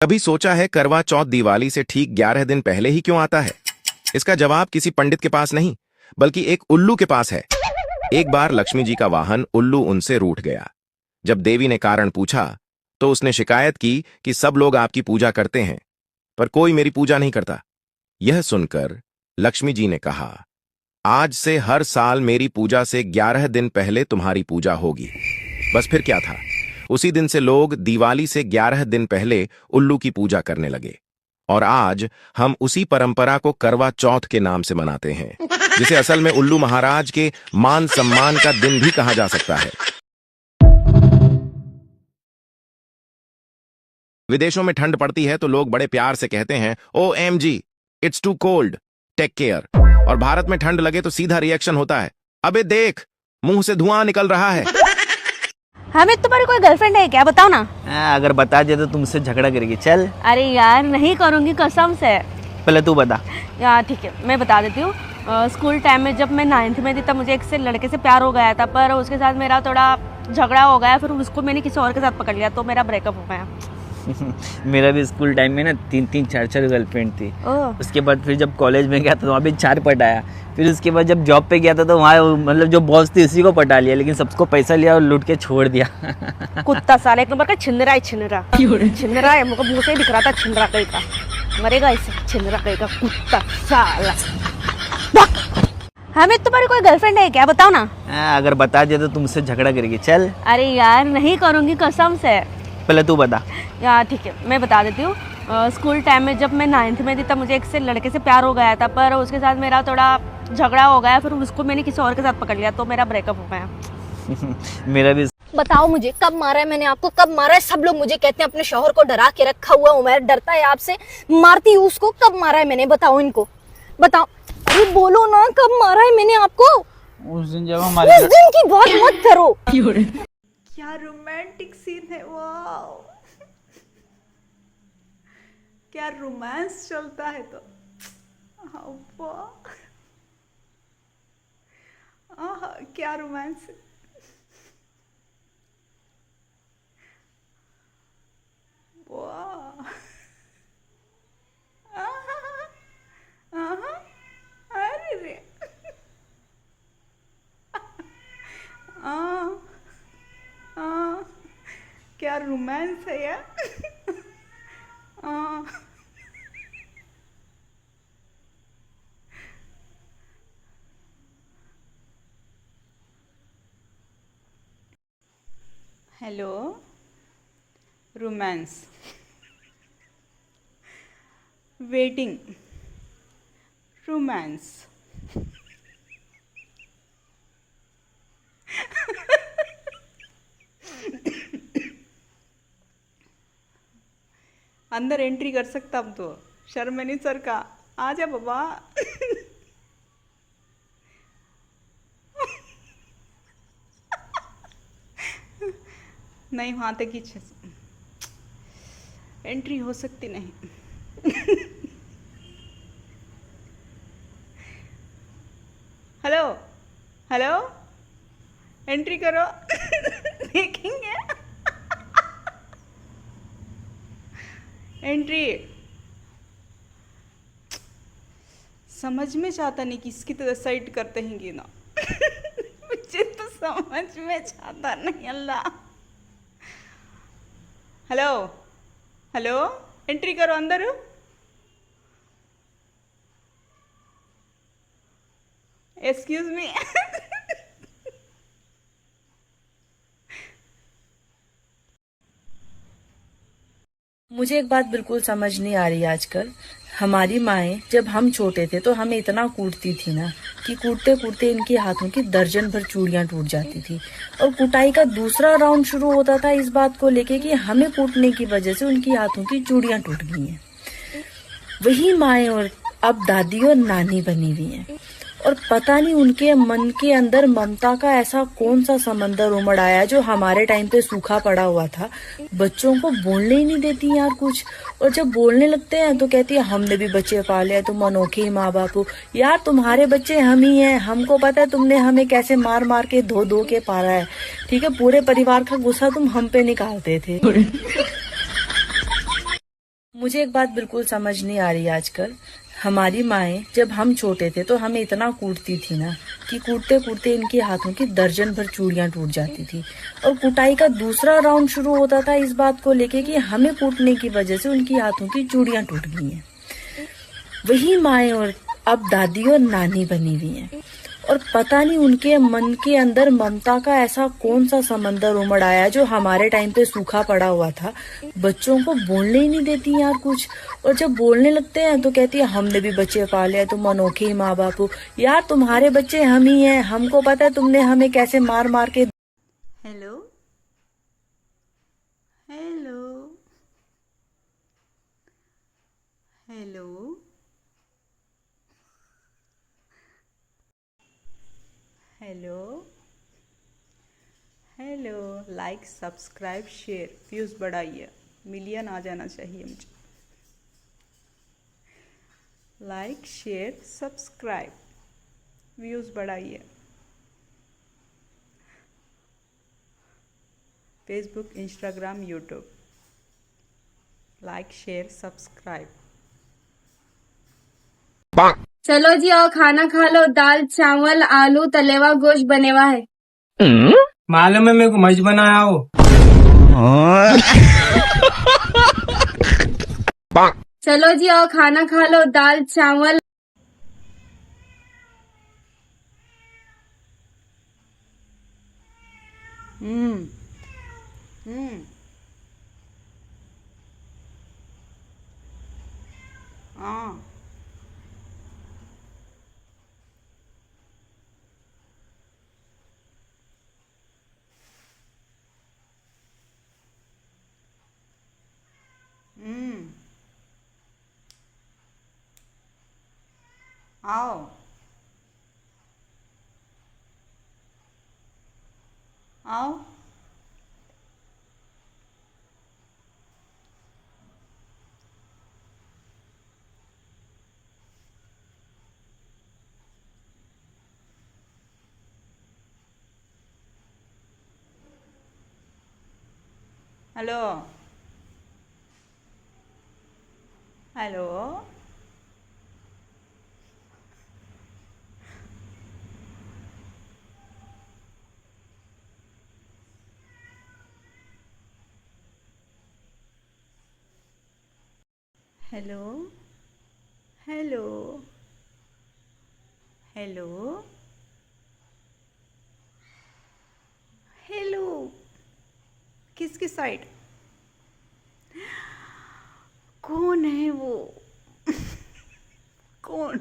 कभी सोचा है करवा चौथ दिवाली से ठीक 11 दिन पहले ही क्यों आता है? इसका जवाब किसी पंडित के पास नहीं, बल्कि एक उल्लू के पास है। एक बार लक्ष्मी जी का वाहन उल्लू उनसे रूठ गया। जब देवी ने कारण पूछा तो उसने शिकायत की कि सब लोग आपकी पूजा करते हैं, पर कोई मेरी पूजा नहीं करता। यह सुनकर लक्ष्मी जी ने कहा, आज से हर साल मेरी पूजा से 11 दिन पहले तुम्हारी पूजा होगी। बस फिर क्या था, उसी दिन से लोग दिवाली से 11 दिन पहले उल्लू की पूजा करने लगे और आज हम उसी परंपरा को करवा चौथ के नाम से मनाते हैं, जिसे असल में उल्लू महाराज के मान सम्मान का दिन भी कहा जा सकता है। विदेशों में ठंड पड़ती है तो लोग बड़े प्यार से कहते हैं, OMG, it's too cold, take care. और भारत में ठंड लगे तो सीधा रिएक्शन होता है, अबे देख, मुंह से धुआं निकल रहा है। हमें तुम्हारी कोई गर्लफ्रेंड है क्या, बताओ ना। अगर बता दिया तो तुमसे झगड़ा करेगी। चल। अरे यार नहीं करूंगी कसम से। पहले तू बता। यार ठीक है, मैं बता देती हूँ। स्कूल टाइम में जब मैं 9th में थी तब मुझे एक से लड़के से प्यार हो गया था, पर उसके साथ मेरा थोड़ा झगड़ा हो गया, फिर उसको मैंने किसी और के साथ पकड़ लिया तो मेरा ब्रेकअप हो गया। मेरा भी स्कूल टाइम में ना 3-3 4-4 गर्लफ्रेंड थी। उसके बाद फिर जब कॉलेज में गया था तो वहाँ भी 4 पटाया। फिर उसके बाद जब जॉब पे गया था तो वहाँ मतलब जो बॉस थी उसी को पटा लिया, लेकिन सबको पैसा लिया और लूट के छोड़ दिया। कुत्ता साला, एक नंबर का छिंदरा है, छिंदरा है, मुझे मुंह से दिख रहा था, छिंदरा कहीं का मरेगा इसे, छिंदरा कहीं का कुत्ता साला। हमें तुम्हारी कोई गर्लफ्रेंड है क्या, बताओ ना। अगर बता दिया तो तुमसे झगड़ा करेगी। चल। अरे यार नहीं करूंगी कसम से। पहले तू बता। यार ठीक है, मैं बता देती हूँ। स्कूल टाइम में जब मैं 9th में थी तब मुझे एक से लड़के से प्यार हो गया था, पर उसके साथ मेरा थोड़ा झगड़ा हो गया, फिर उसको मैंने किसी और के साथ पकड़ लिया तो मेरा ब्रेकअप हो गया। मेरा भी। बताओ मुझे कब मारा है मैंने आपको, कब मारा है? सब लोग मुझे कहते हैं अपने शौहर को डरा के रखा हुआ हूँ मैं, डरता है आपसे, मारती हूँ उसको। कब मारा है मैंने, बताओ इनको, बताओ। अरे बोलो ना, कब मारा है मैंने आपको? उस दिन जब हमारे उस दिन की बात मत करो। क्या रोमांटिक सीन है, वाह क्या रोमांस चलता है। तो वाह, आहा क्या रोमांस है। वाह, आहा, आहा, अरे रे, क्या रोमांस है यार। Hello, romance, waiting, romance. अंदर एंट्री कर सकता अब तो, शर्म नहीं सर का, आ जा बाबा। नहीं, वहाँ तक ही एंट्री हो सकती नहीं। हेलो हेलो, एंट्री करो। देखेंगे एंट्री। समझ में चाहता नहीं कि इसकी तरह साइड करते हैं ना। मुझे तो समझ में चाहता नहीं, अल्लाह। हेलो हेलो, एंट्री करो अंदर। Excuse me. मुझे एक बात बिल्कुल समझ नहीं आ रही आजकल। हमारी माएँ जब हम छोटे थे तो हमें इतना कूटती थी ना कि कूटते कूटते इनके हाथों की दर्जन भर चूड़ियां टूट जाती थी, और कुटाई का दूसरा राउंड शुरू होता था इस बात को लेके कि हमें कूटने की वजह से उनकी हाथों की चूड़ियां टूट गई हैं। वही माएँ और अब दादी और नानी बनी हुई हैं, और पता नहीं उनके मन के अंदर ममता का ऐसा कौन सा समंदर उमड़ आया जो हमारे टाइम पे सूखा पड़ा हुआ था। बच्चों को बोलने ही नहीं देती यार कुछ, और जब बोलने लगते हैं तो कहती है हमने भी बच्चे पाले हैं, तुम अनोखे ही माँ बाप हो। यार तुम्हारे बच्चे हम ही हैं, हमको पता है तुमने हमें कैसे मार मार के धो धो के पाला है, ठीक है। पूरे परिवार का गुस्सा तुम हम पे निकालते थे। मुझे एक बात बिल्कुल समझ नहीं आ रही आजकल। हमारी माएँ जब हम छोटे थे तो हमें इतना कूटती थी ना कि कूटते कूटते इनकी हाथों की दर्जन भर चूड़ियां टूट जाती थी। और कुटाई का दूसरा राउंड शुरू होता था इस बात को लेके कि हमें कूटने की वजह से उनकी हाथों की चूड़ियां टूट गई हैं। वही माएँ और अब दादी और नानी बनी हुई हैं। और पता नहीं उनके मन के अंदर ममता का ऐसा कौन सा समंदर उमड़ आया जो हमारे टाइम पे सूखा पड़ा हुआ था। बच्चों को बोलने ही नहीं देती यार कुछ। और जब बोलने लगते हैं तो कहती है हमने भी बच्चे पाले हैं, तुम अनोखे ही माँ बाप हो। यार तुम्हारे बच्चे हम ही हैं, हमको पता है तुमने हमें कैसे मार मार के। Hello hello hello hello hello, like subscribe share, views बढ़ाइए, मिलियन आ जाना चाहिए मुझे। लाइक शेयर सब्सक्राइब, व्यूज़ बढ़ाइए। Facebook, Instagram, YouTube, like share subscribe. चलो जी आओ खाना खा लो, दाल चावल आलू तलेवा गोश्त बनेवा है। मालूम है मेरे को मज बनाया हो। चलो जी आओ खाना खा लो, दाल चावल। हम्म हाँ आओ आओ hello hello hello hello hello hello, किसकी साइड? कौन है वो? कौन?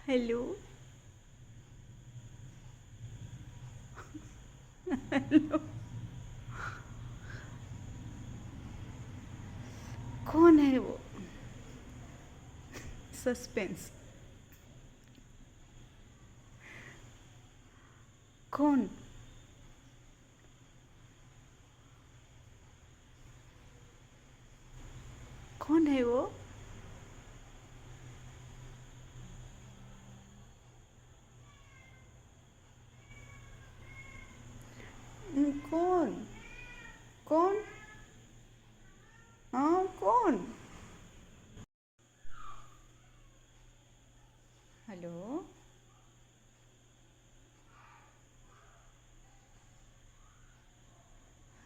हेलो हेलो, कौन है वो? सस्पेंस। कौन? कौन है वो? कौन? कौन? हाँ कौन? Hello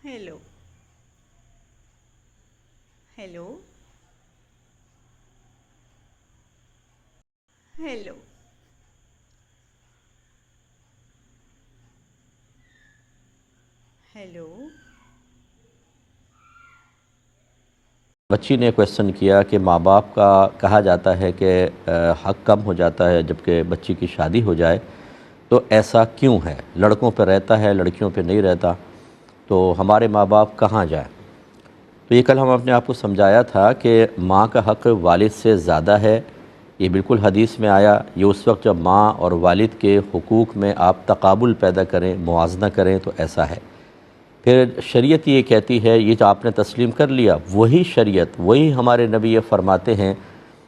hello hello hello hello. बच्ची ने क्वेश्चन किया कि माँ बाप का कहा जाता है कि हक कम हो जाता है जबकि बच्ची की शादी हो जाए, तो ऐसा क्यों है? लड़कों पर रहता है, लड़कियों पर नहीं रहता, तो हमारे माँ बाप कहाँ जाए? तो ये कल हम अपने आप को समझाया था कि माँ का हक वालिद से ज़्यादा है। ये बिल्कुल हदीस में आया। ये उस वक्त जब माँ और वालिद के हुकूक में आप तकाबुल पैदा करें, मुआवजा करें, तो ऐसा है। फिर शरीयत ये कहती है, ये जो आपने तस्लीम कर लिया, वही शरीयत, वही हमारे नबी ये फरमाते हैं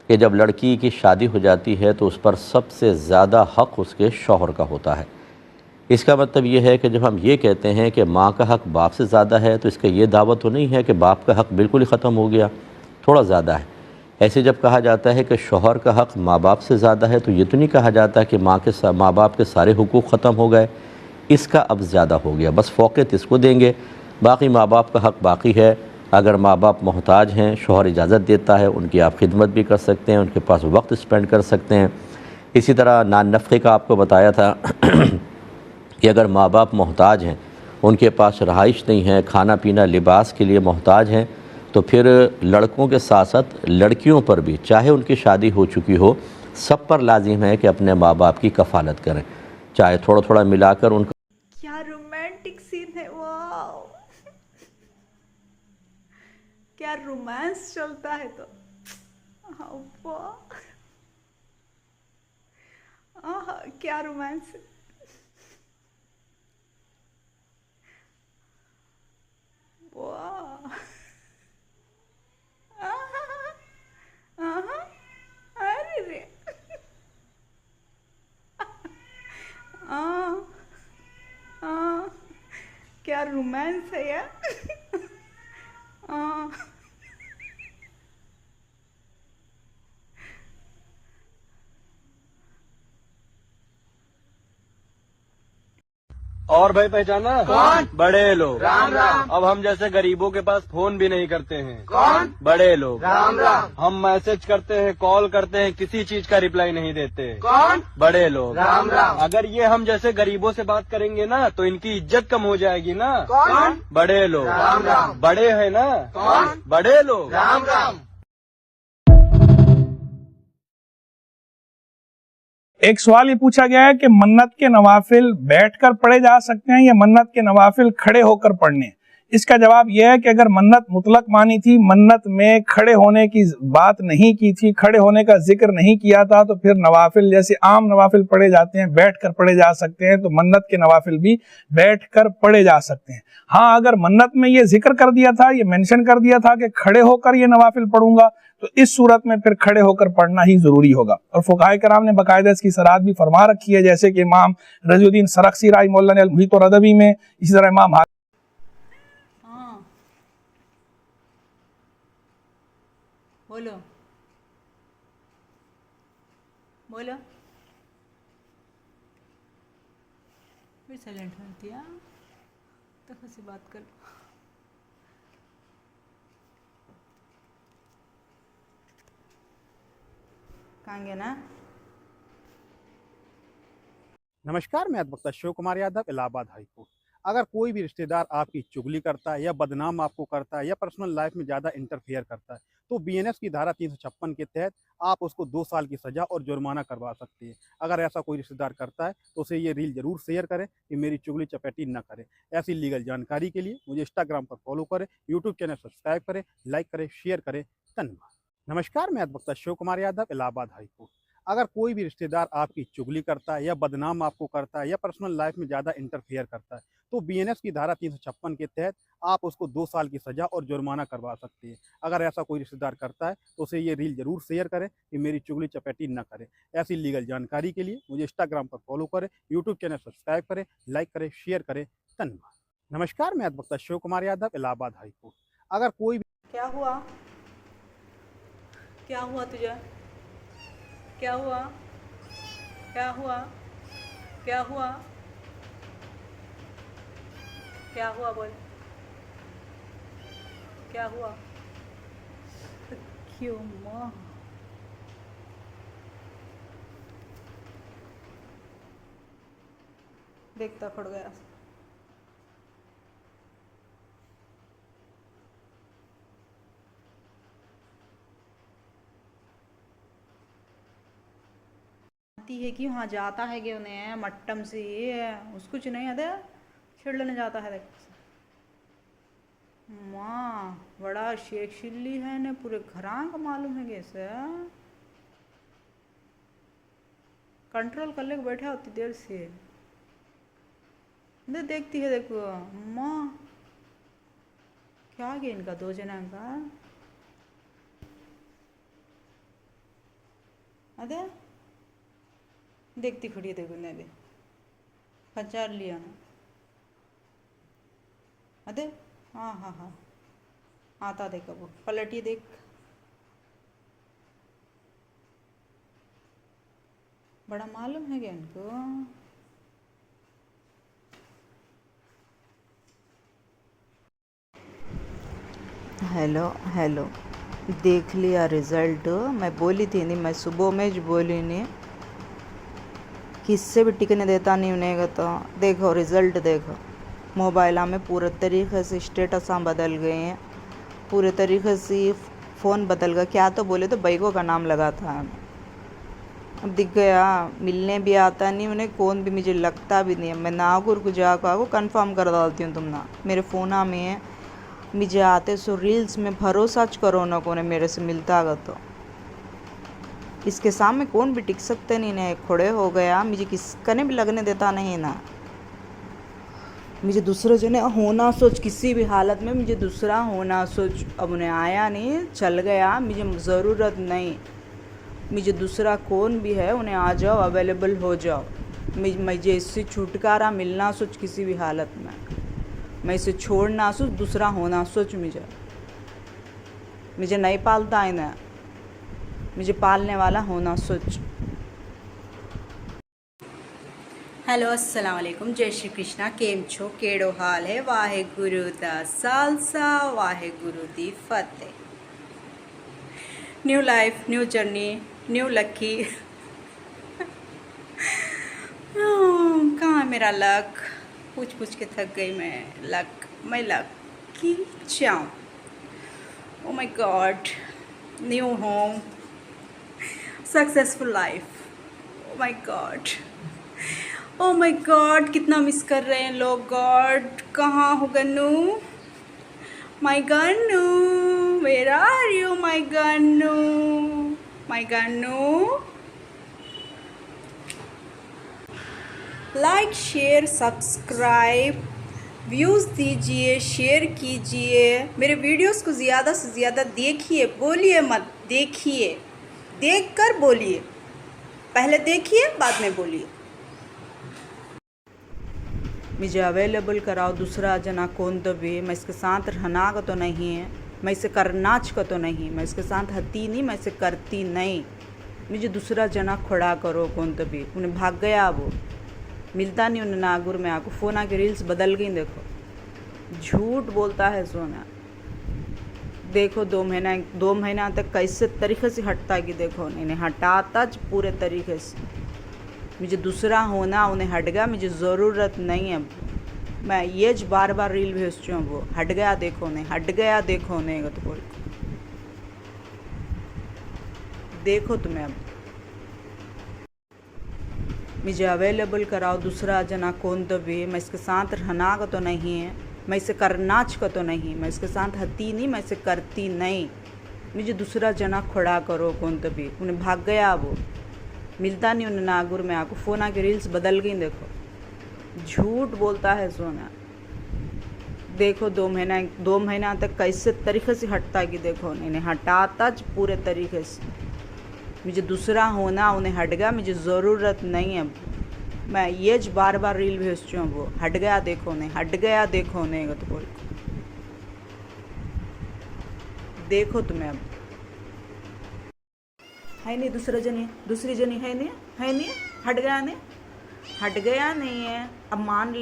कि जब लड़की की शादी हो जाती है तो उस पर सबसे ज़्यादा हक़ उसके शौहर का होता है। इसका मतलब ये है कि जब हम ये कहते हैं कि माँ का हक़ बाप से ज़्यादा है, तो इसका ये दावा तो नहीं है कि बाप का हक़ बिल्कुल ही ख़त्म हो गया, थोड़ा ज़्यादा है। ऐसे जब कहा जाता है कि शौहर का हक़ माँ बाप से ज़्यादा है, तो ये तो नहीं कहा जाता कि माँ बाप के सारे हुकूक़ ख़त्म हो गए, इसका अब ज़्यादा हो गया, बस फ़ौक़ियत इसको देंगे, बाकी माँ बाप का हक़ बाकी है। अगर माँ बाप मोहताज हैं, शौहर इजाज़त देता है, उनकी आप खिदमत भी कर सकते हैं, उनके पास वक्त स्पेंड कर सकते हैं। इसी तरह नान नफ़क़े का आपको बताया था कि अगर माँ बाप मोहताज हैं, उनके पास रहाइश नहीं है, खाना पीना लिबास के लिए मोहताज हैं, तो फिर लड़कों के साथ साथ लड़कियों पर भी, चाहे उनकी शादी हो चुकी हो, सब पर लाजिम है कि अपने माँ बाप की कफ़ालत करें, चाहे थोड़ा थोड़ा मिलाकर उनका। क्या रोमांटिक सीन है, वाह क्या रोमांस चलता है तो। वाह आहा, क्या रोमांस है। वाह आहा, आहा, अरे रे आ, आ, क्या रोमांस है यार। आ, और भाई पहचाना? कौन? बड़े लोग। राम राम। अब हम जैसे गरीबों के पास फोन भी नहीं करते हैं। कौन? बड़े लोग। राम राम। हम मैसेज करते हैं, कॉल करते हैं, किसी चीज का रिप्लाई नहीं देते। कौन? बड़े लोग। राम राम। अगर ये हम जैसे गरीबों से बात करेंगे ना, तो इनकी इज्जत कम हो जाएगी ना। कौन? बड़े लोग। राम राम। बड़े हैं ना? कौन? बड़े लोग। राम राम। एक सवाल ये पूछा गया है कि मन्नत के नवाफिल बैठकर पढ़े जा सकते हैं या मन्नत के नवाफिल खड़े होकर पढ़ने। इसका जवाब यह है कि अगर मन्नत मुतलक मानी थी, मन्नत में खड़े होने की बात नहीं की थी, खड़े होने का जिक्र नहीं किया था, तो फिर नवाफिल जैसे आम नवाफिल पढ़े जाते हैं बैठकर पढ़े जा सकते हैं, तो मन्नत के नवाफिल भी बैठकर पढ़े जा सकते हैं। हाँ, अगर मन्नत में ये जिक्र कर दिया था, ये मेंशन कर दिया था कि खड़े होकर ये नवाफिल पढ़ूंगा, तो इस सूरत में फिर खड़े होकर पढ़ना ही जरूरी होगा। और फुकाहे कराम ने बाकायदा इसकी सराहत भी फरमा रखी है, जैसे कि इमाम रज़ियुद्दीन सरख्सी राहिमहुल्लाह ने अल-मुहीत और अदबी में, इसी तरह इमाम हाँ बोलो बोलो। फिर साइलेंट होती है तो कैसे बात कर। कहाँ गया ना। नमस्कार, मैं अध्यक्ष शिव कुमार यादव, इलाहाबाद हाई कोर्ट। अगर कोई भी रिश्तेदार आपकी चुगली करता है या बदनाम आपको करता है या पर्सनल लाइफ में ज़्यादा इंटरफेयर करता है, तो बीएनएस की धारा 356 के तहत आप उसको 2 साल की सज़ा और जुर्माना करवा सकते हैं। अगर ऐसा कोई रिश्तेदार करता है तो उसे ये रील ज़रूर शेयर करें कि मेरी चुगली चपैटी न करें। ऐसी लीगल जानकारी के लिए मुझे इंस्टाग्राम पर फॉलो करें, यूट्यूब चैनल सब्सक्राइब करें, लाइक करें, शेयर करें। धन्यवाद। नमस्कार, मैं अध्यक्ष शिव कुमार यादव, इलाहाबाद हाई कोर्ट। अगर कोई भी रिश्तेदार आपकी चुगली करता है या बदनाम आपको करता है या पर्सनल लाइफ में ज़्यादा इंटरफेयर करता है, तो बीएनएस की धारा 356 के तहत आप उसको 2 साल की सज़ा और जुर्माना करवा सकते हैं। अगर ऐसा कोई रिश्तेदार करता है तो उसे ये रील ज़रूर शेयर करें कि मेरी चुगली चपैटी न करें। ऐसी लीगल जानकारी के लिए मुझे इंस्टाग्राम पर फॉलो करें, यूट्यूब चैनल सब्सक्राइब करें, लाइक करें, शेयर करें। धन्यवाद। नमस्कार, मैं अध्यक्ष शिव कुमार यादव, इलाहाबाद हाई कोर्ट। अगर कोई क्या हुआ, क्या हुआ तुझे, क्या हुआ, क्या हुआ, क्या हुआ, क्या हुआ, बोल क्या हुआ। क्यों माँ देखता खड़ गया। है कि वहाँ जाता है कि उन्हें मट्टम से उसको कुछ नहीं आते छेड़ लेने जाता है। देख माँ बड़ा शेख शिल्ली है ने पूरे घरां का मालूम है कैसे कंट्रोल कर ले बैठा होती देर से देखती है। देखो माँ क्या गया इनका 2 जना का। अरे देखती खड़ी है देखो ने खचार लिया ना अरे हाँ हाँ हाँ आता देखो वो पलटिए देख बड़ा मालूम है क्या इनको। हेलो हेलो देख लिया रिजल्ट। मैं बोली थी नहीं, मैं सुबह में ज बोली नहीं किससे भी टिकने देता नहीं उन्हें। तो देखो रिजल्ट देखो, मोबाइल में पूरे तरीके से स्टेटस बदल गए हैं, पूरे तरीके से फ़ोन बदल गया। क्या तो बोले तो बैगो का नाम लगा था, अब दिख गया। मिलने भी आता नहीं उन्हें, कौन भी मुझे लगता भी नहीं है। मैं नागौर को जाकर कंफर्म कर डालती हूँ तुम ना, मेरे फ़ोना में है मुझे आते सो रील्स में भरोसा करो ना कौन मेरे से मिलता गा तो इसके सामने कौन भी टिक सकते नहीं ना। खड़े हो गया मुझे किसकने भी लगने देता नहीं ना। मुझे दूसरे जने होना सोच, किसी भी हालत में मुझे दूसरा होना सोच। अब उन्हें आया नहीं चल गया, मुझे ज़रूरत नहीं। मुझे दूसरा कौन भी है उन्हें आ जाओ, अवेलेबल हो जाओ। मुझे इससे छुटकारा मिलना सोच किसी भी हालत में। मैं इसे छोड़ना सोच, दूसरा होना सोच। मुझे नहीं पालता है ना, मुझे पालने वाला होना सोच। हेलो अस्सलाम वालेकुम, जय श्री कृष्णा। केम छो, केड़ो हाल है। वाहे गुरु दा सालसा, वाहे गुरु दी फतेह। New life, new journey, new lucky. कहाँ मेरा लक, पूछ पूछ के थक गई मैं। मैं लकी चाहूँ। Oh my God, new home, successful life. Oh my God, oh my God, कितना मिस कर रहे हैं लोग। गॉड कहाँ हो Gannu, my Gannu, where are you my Gannu, my Gannu. Like share subscribe, views दीजिए, शेयर कीजिए। मेरे वीडियोस को ज़्यादा से ज़्यादा देखिए, बोलिए मत, देखिए, देखकर बोलिए। पहले देखिए बाद में बोलिए। मुझे अवेलेबल कराओ दूसरा जना कौन तो भी। मैं इसके साथ रहना का तो नहीं है, मैं इसे करना का तो नहीं, मैं इसके साथ हती नहीं, मैं इसे करती नहीं। मुझे दूसरा जना खड़ा करो कौन तो भी। उन्हें भाग गया, वो मिलता नहीं उन्हें नागौर में। आपको फ़ोन आके रील्स बदल गई। देखो झूठ बोलता है सोना। देखो 2 महीना तक कैसे तरीके से हटता कि देखो इन्हें हटाता पूरे तरीके से। मुझे दूसरा होना उन्हें हट गया, मुझे ज़रूरत नहीं है। मैं ये बार बार रील भेजती हूँ, वो हट गया देखो नहीं, हट गया देखो नहीं तो बोल। देखो तुम्हें अब मुझे अवेलेबल कराओ दूसरा जना कौन तो भी। मैं इसके साथ रहना का तो नहीं है, मैं इसे करना का तो नहीं, मैं इसके साथ हती नहीं, मैं इसे करती नहीं। मुझे दूसरा जना खड़ा करो कौन तो भी। उन्हें भाग गया, वो मिलता नहीं उन्हें नागौर में। आपको फ़ोन आके रील्स बदल गई। देखो झूठ बोलता है सोना। देखो 2 महीना तक कैसे तरीके से हटता कि देखो इन्हें हटाता पूरे तरीके से। मुझे दूसरा होना उन्हें हट गया, मुझे ज़रूरत नहीं है। मैं ये बार बार रील भेजती हूँ, वो हट गया देखो नहीं, हट गया देखो नहीं तो बोल। देखो तुम्हें अब है नहीं दूसरी जनी है नहीं, हट गया नहीं है। अब मान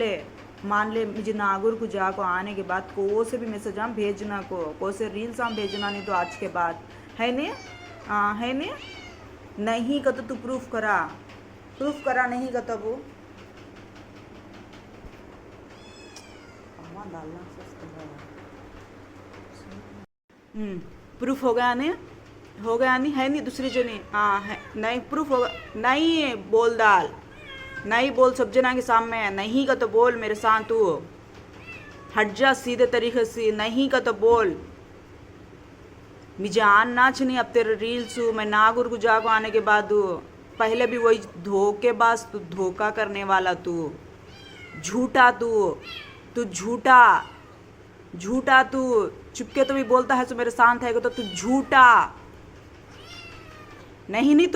ले मुझे नागौर को जाको आने के बाद को से भी मैसेज हम भेजना को से रील्स हम भेजना नहीं तो आज के बाद है नहीं नहीं का तो तू प्रूफ करा नहीं का तब वो प्रूफ हो गया नहीं है नहीं दूसरी जनी। हाँ है नहीं, प्रूफ होगा नहीं है। बोल डाल, नहीं बोल सब जना के सामने है। नहीं का तो बोल मेरे साथ, तू हट जा सीधे तरीके से। नहीं का तो बोल। मुझे आना नहीं अब तेरे रील्स। मैं नागौर को जाको आने के बाद पहले भी वही धोखेबाज, तू धोखा करने वाला, तू झूठा, तू झूठा तू चुपके तो भी बोलता है तो मेरे साथ है तो तू झूठा। नहीं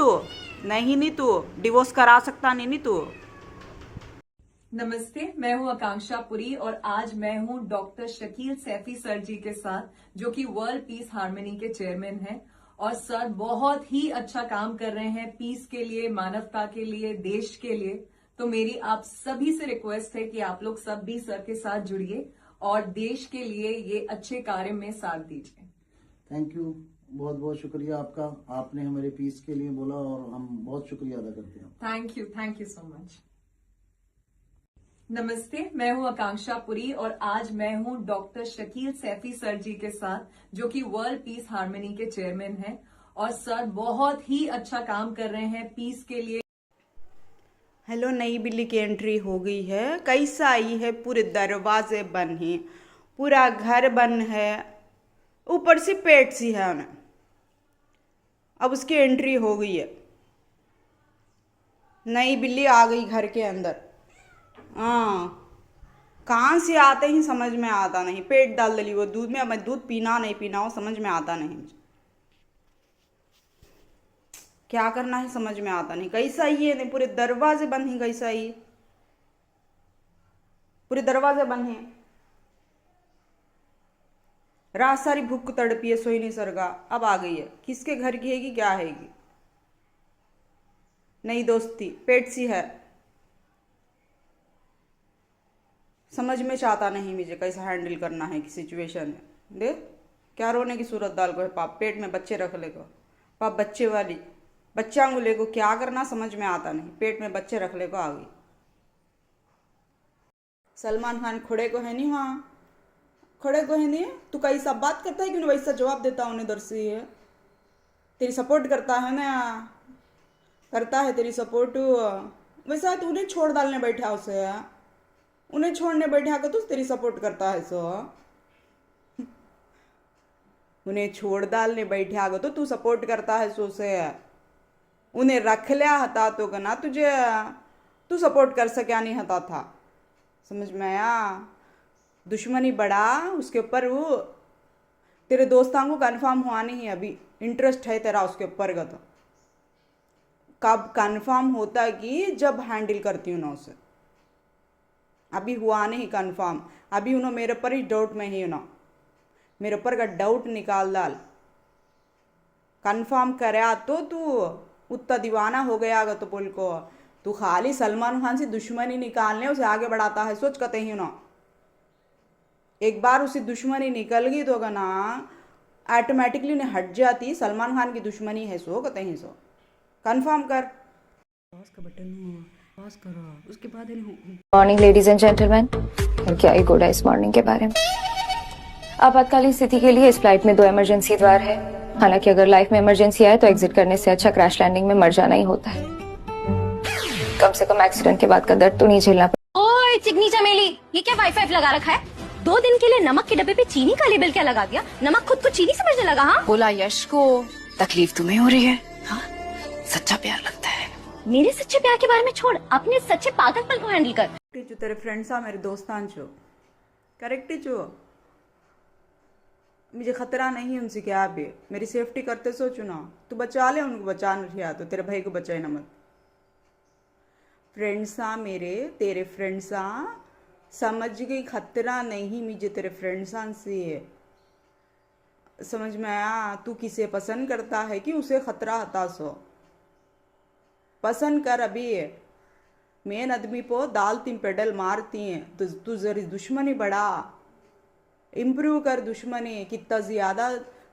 तू डिवोर्स करा सकता नहीं तू। नमस्ते, मैं हूं आकांक्षा पुरी और आज मैं हूं डॉक्टर शकील सैफी सर जी के साथ, जो कि वर्ल्ड पीस हार्मनी के चेयरमैन हैं। और सर बहुत ही अच्छा काम कर रहे हैं पीस के लिए, मानवता के लिए, देश के लिए। तो मेरी आप सभी से रिक्वेस्ट है कि आप लोग सब भी सर के साथ जुड़िए और देश के लिए ये अच्छे कार्य में साथ दीजिए। थैंक यू, बहुत बहुत शुक्रिया आपका। आपने हमारे पीस के लिए बोला और हम बहुत शुक्रिया अदा करते हैं। Thank you so much. नमस्ते, मैं हूं आकांक्षा पुरी और आज मैं हूं डॉक्टर शकील सैफी सर जी के साथ, जो कि वर्ल्ड पीस हार्मनी के चेयरमैन हैं। और सर बहुत ही अच्छा काम कर रहे हैं पीस के लिए। हेलो, नई बिल्ली की एंट्री हो गई है। कैसा आई है? पूरे दरवाजे बंद हैं, पूरा घर बंद है, ऊपर से पेट सी है उन्हें। अब उसकी एंट्री हो गई है। नई बिल्ली आ गई घर के अंदर। हाँ, कहाँ से आते ही समझ में आता नहीं। पेट डाल दली वो दूध में। अब मैं दूध पीना नहीं पीना हो समझ में आता नहीं मुझे। क्या करना है समझ में आता नहीं। कैसा ही है? नहीं, पूरे दरवाजे बंद हैं। कैसा ही? पूरे दरवाजे बंद हैं। रात सारी भूख तड़पी है, सोई नहीं सरगा। अब आ गई है। किसके घर की हैगी, क्या हैगी? नई दोस्ती, पेट सी है। समझ में चाहता नहीं मुझे कैसा हैंडल करना है कि सिचुएशन है। देख क्या रोने की सूरत डाल को है। पाप पेट में बच्चे रख ले को, पाप बच्चे वाली बच्चा को ले को क्या करना समझ में आता नहीं। पेट में बच्चे रख ले को आ गई। सलमान खान खड़े को है नहीं, वहाँ खड़े को है नहीं। तू कैसा बात करता है, क्यों वैसा जवाब देता उन्हें दर्शी है। तेरी सपोर्ट करता है ना, करता है तेरी सपोर्ट। वैसा तो उन्हें छोड़ डालने बैठा उसे, उन्हें छोड़ने बैठा कर तू तेरी सपोर्ट करता है। सो उन्हें छोड़ डालने बैठा कर तो तू सपोर्ट करता है। सो से उन्हें रख लिया हता तो ना तुझे, तू सपोर्ट कर सका नहीं हता था। समझ में आया? दुश्मनी बढ़ा उसके ऊपर। वो तेरे दोस्तों को कंफर्म हुआ नहीं है अभी, इंटरेस्ट है तेरा उसके ऊपर का। तो कब कंफर्म होता है कि जब हैंडल करती हूँ ना उसे। अभी हुआ नहीं कंफर्म। अभी उन्होंने मेरे पर ही डाउट में ही ना, मेरे ऊपर का डाउट निकाल डाल। कंफर्म कराया तो तू उतना दीवाना हो गया अगर तो बोल को तू खाली सलमान खान से दुश्मनी निकालने उसे आगे बढ़ाता है। सोच कहते ही ना, एक बार उसे दुश्मनी निकल गई तो ना ऑटोमेटिकली उन्हें हट जाती। सलमान खान की दुश्मनी है सो कहते ही। सो कंफर्म कर, पॉज का बटन पॉज करो, उसके बाद मॉर्निंग लेडीज एंड जेंटलमैन। क्या ही गुड है इस मॉर्निंग के बारे में। आपातकालीन स्थिति के लिए इस फ्लाइट में 2 इमरजेंसी द्वार है। हालांकि अगर लाइफ में इमरजेंसी आए तो एग्जिट करने से अच्छा क्रैश लैंडिंग में मर जाना ही होता है। कम से कम एक्सीडेंट के बाद का दर्द तो नहीं झेलना पड़ता। ओए चिकनी चमेली, ये क्या वाईफाई लगा रखा है? 2 दिन के लिए नमक के डब्बे पे चीनी का लेबल क्या लगा दिया? नमक खुद को चीनी समझने लगा। हाँ, बोला यश को तकलीफ तुम्हें हो रही है। हाँ, सच्चा प्यार लगता है। मेरे सच्चे प्यार के बारे में छोड़, अपने सच्चे पागलपन को हैंडल कर। जो तेरे फ्रेंड्स आ मेरे दोस्तान चो करेक्ट चो, मुझे खतरा नहीं है उनसे। क्या भी मेरी सेफ्टी करते सोचो ना। तू बचा ले उनको, बचा नहीं तो तेरे भाई को बचाए ना मत। फ्रेंड्स आ मेरे, तेरे फ्रेंड्स आ, समझ गई? खतरा नहीं मुझे तेरे फ्रेंड्स से। समझ में आया? तू किसे पसंद करता है कि उसे खतरा हता सो पसंद कर। अभी मेन आदमी को डालती पेडल मारती हैं तो तू जरी दुश्मनी बढ़ा, इम्प्रूव कर दुश्मनी। कितना ज़्यादा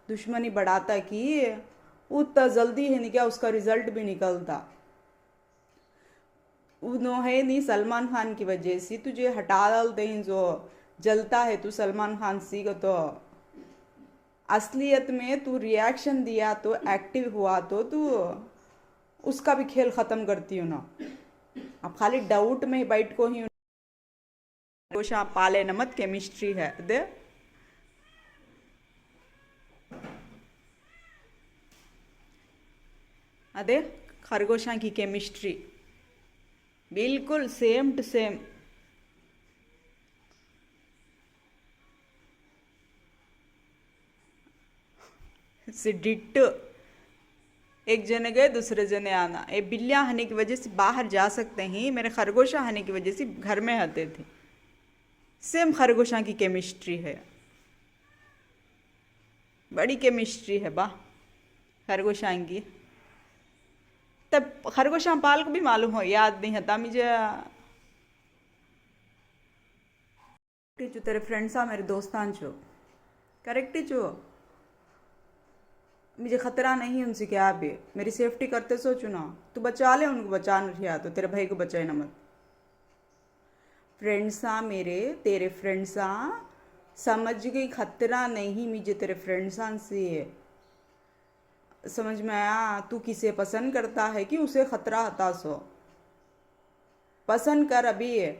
दुश्मनी बढ़ाता कि उतना जल्दी है नहीं क्या उसका रिजल्ट भी निकलता। उन्होंने नहीं सलमान खान की वजह से तुझे हटा डालते हैं। जो जलता है तू सलमान खान सी को, तो असलियत में तू रिएक्शन दिया तो एक्टिव हुआ तो तू उसका भी खेल ख़त्म करती हूँ ना। अब खाली डाउट में ही बैठ को ही गोशा पाले नमत केमिस्ट्री है। दे अदे खरगोशा की केमिस्ट्री बिल्कुल सेम टू सेम। डिट्टो एक जने गए दूसरे जने आना, ये बिल्लियाँ होने की वजह से बाहर जा सकते हैं, मेरे खरगोशा होने की वजह से घर में आते थे। सेम खरगोशा की केमिस्ट्री है, बड़ी केमिस्ट्री है बा खरगोशा की। तब खरगोशा पाल को भी मालूम हो, याद नहीं था मुझे। जो तेरे फ्रेंड्स आ मेरे दोस्तान छो करेक्ट छो, मुझे खतरा नहीं उनसे, क्या भी मेरी सेफ्टी करते सोचो ना, तू बचा ले उनको, बचा नहीं तो तेरे भाई को बचाए ना मत। फ्रेंड्स आ मेरे, तेरे फ्रेंड्स आ, समझ गई खतरा नहीं मुझे तेरे फ्रेंड्स से, समझ में आया। तू किसे पसंद करता है कि उसे खतरा हता सो, पसंद कर अभी।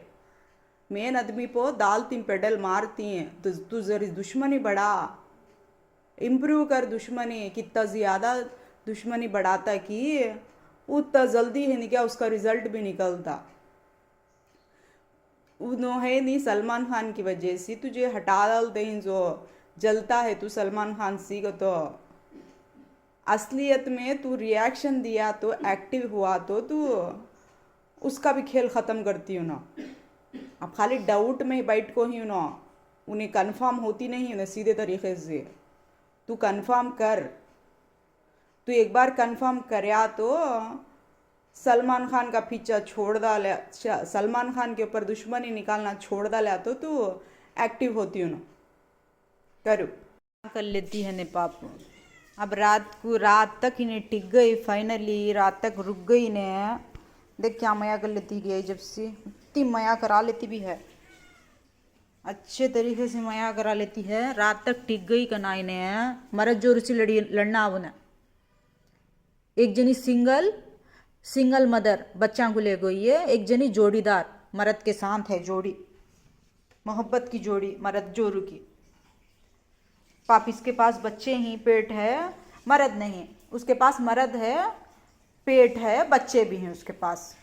मेन आदमी को दाल तीन पेडल मारती हैं, तो तू जरी दुश्मनी बढ़ा, इम्प्रूव कर दुश्मनी, कितना ज़्यादा दुश्मनी बढ़ाता कि उतना जल्दी है नहीं क्या उसका रिजल्ट भी निकलता। उन्होंने नहीं सलमान खान की वजह से तुझे हटा डालते हैं, जो जलता है तू सलमान खान सी को, तो असलियत में तू रिएक्शन दिया तो एक्टिव हुआ तो तू उसका भी खेल ख़त्म करती हो ना। अब खाली डाउट में बैठ को ही ना, उन्हें कंफर्म होती नहीं है ना सीधे तरीके से। तू कंफर्म कर, तू एक बार कंफर्म करया तो सलमान खान का पीछा छोड़ डाले, सलमान खान के ऊपर दुश्मनी निकालना छोड़ डाला तो तू एक्टिव होती हो ना। करो कर लेती है ने पाप। अब रात तक इन्हें टिक गई, फाइनली रात तक रुक गई ने। देख क्या मया कर लेती गई, जब से इतनी मया करा लेती भी है, अच्छे तरीके से मया करा लेती है। रात तक टिक गई कनाई ने, मरद जोर से लड़ना अब ने। एक जनी सिंगल मदर बच्चा को ले गई है, एक जनी जोड़ीदार मर्द के साथ है, जोड़ी मोहब्बत की जोड़ी मर्द जोरू की। पाप इसके पास बच्चे ही पेट है, मर्द नहीं, उसके पास मर्द है, पेट है, बच्चे भी हैं उसके पास।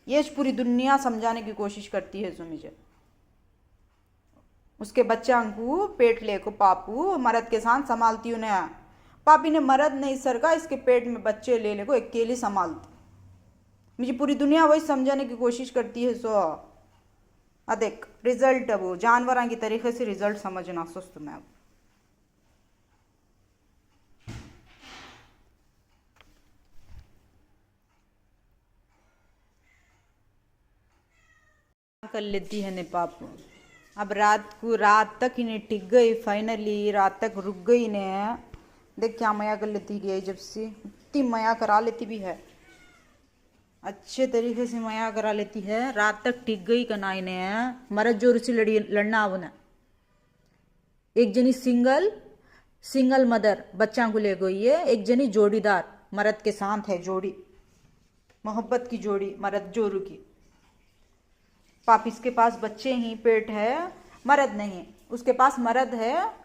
ये पूरी दुनिया समझाने की कोशिश करती है जो मुझे, उसके बच्चा को पेट ले को पापू मर्द के साथ संभालती हूँ ना। पापी ने मर्द नहीं सरका, इसके पेट में बच्चे ले ले को अकेली संभालती। मुझे पूरी दुनिया वही समझाने की कोशिश करती है। सो देख रिजल्ट, अब वो जानवरों की तरीके से रिजल्ट समझना सुस्त में। अब कर लेती है ने पाप। अब रात तक इन्हें टिक गई, फाइनली रात तक रुक गई ने। देख क्या मया कर लेती गई, जब से इतनी मया करा लेती भी है, अच्छे तरीके से मया करा लेती है। रात तक टिक गई कनाई ने, मर्द जोर से लड़ना अब ने। एक जनी सिंगल मदर बच्चा को ले गई है, एक जनी जोड़ीदार मर्द के साथ है, जोड़ी मोहब्बत की जोड़ी मर्द जोरू की। पाप इसके पास बच्चे ही पेट है, मर्द नहीं, उसके पास मर्द है,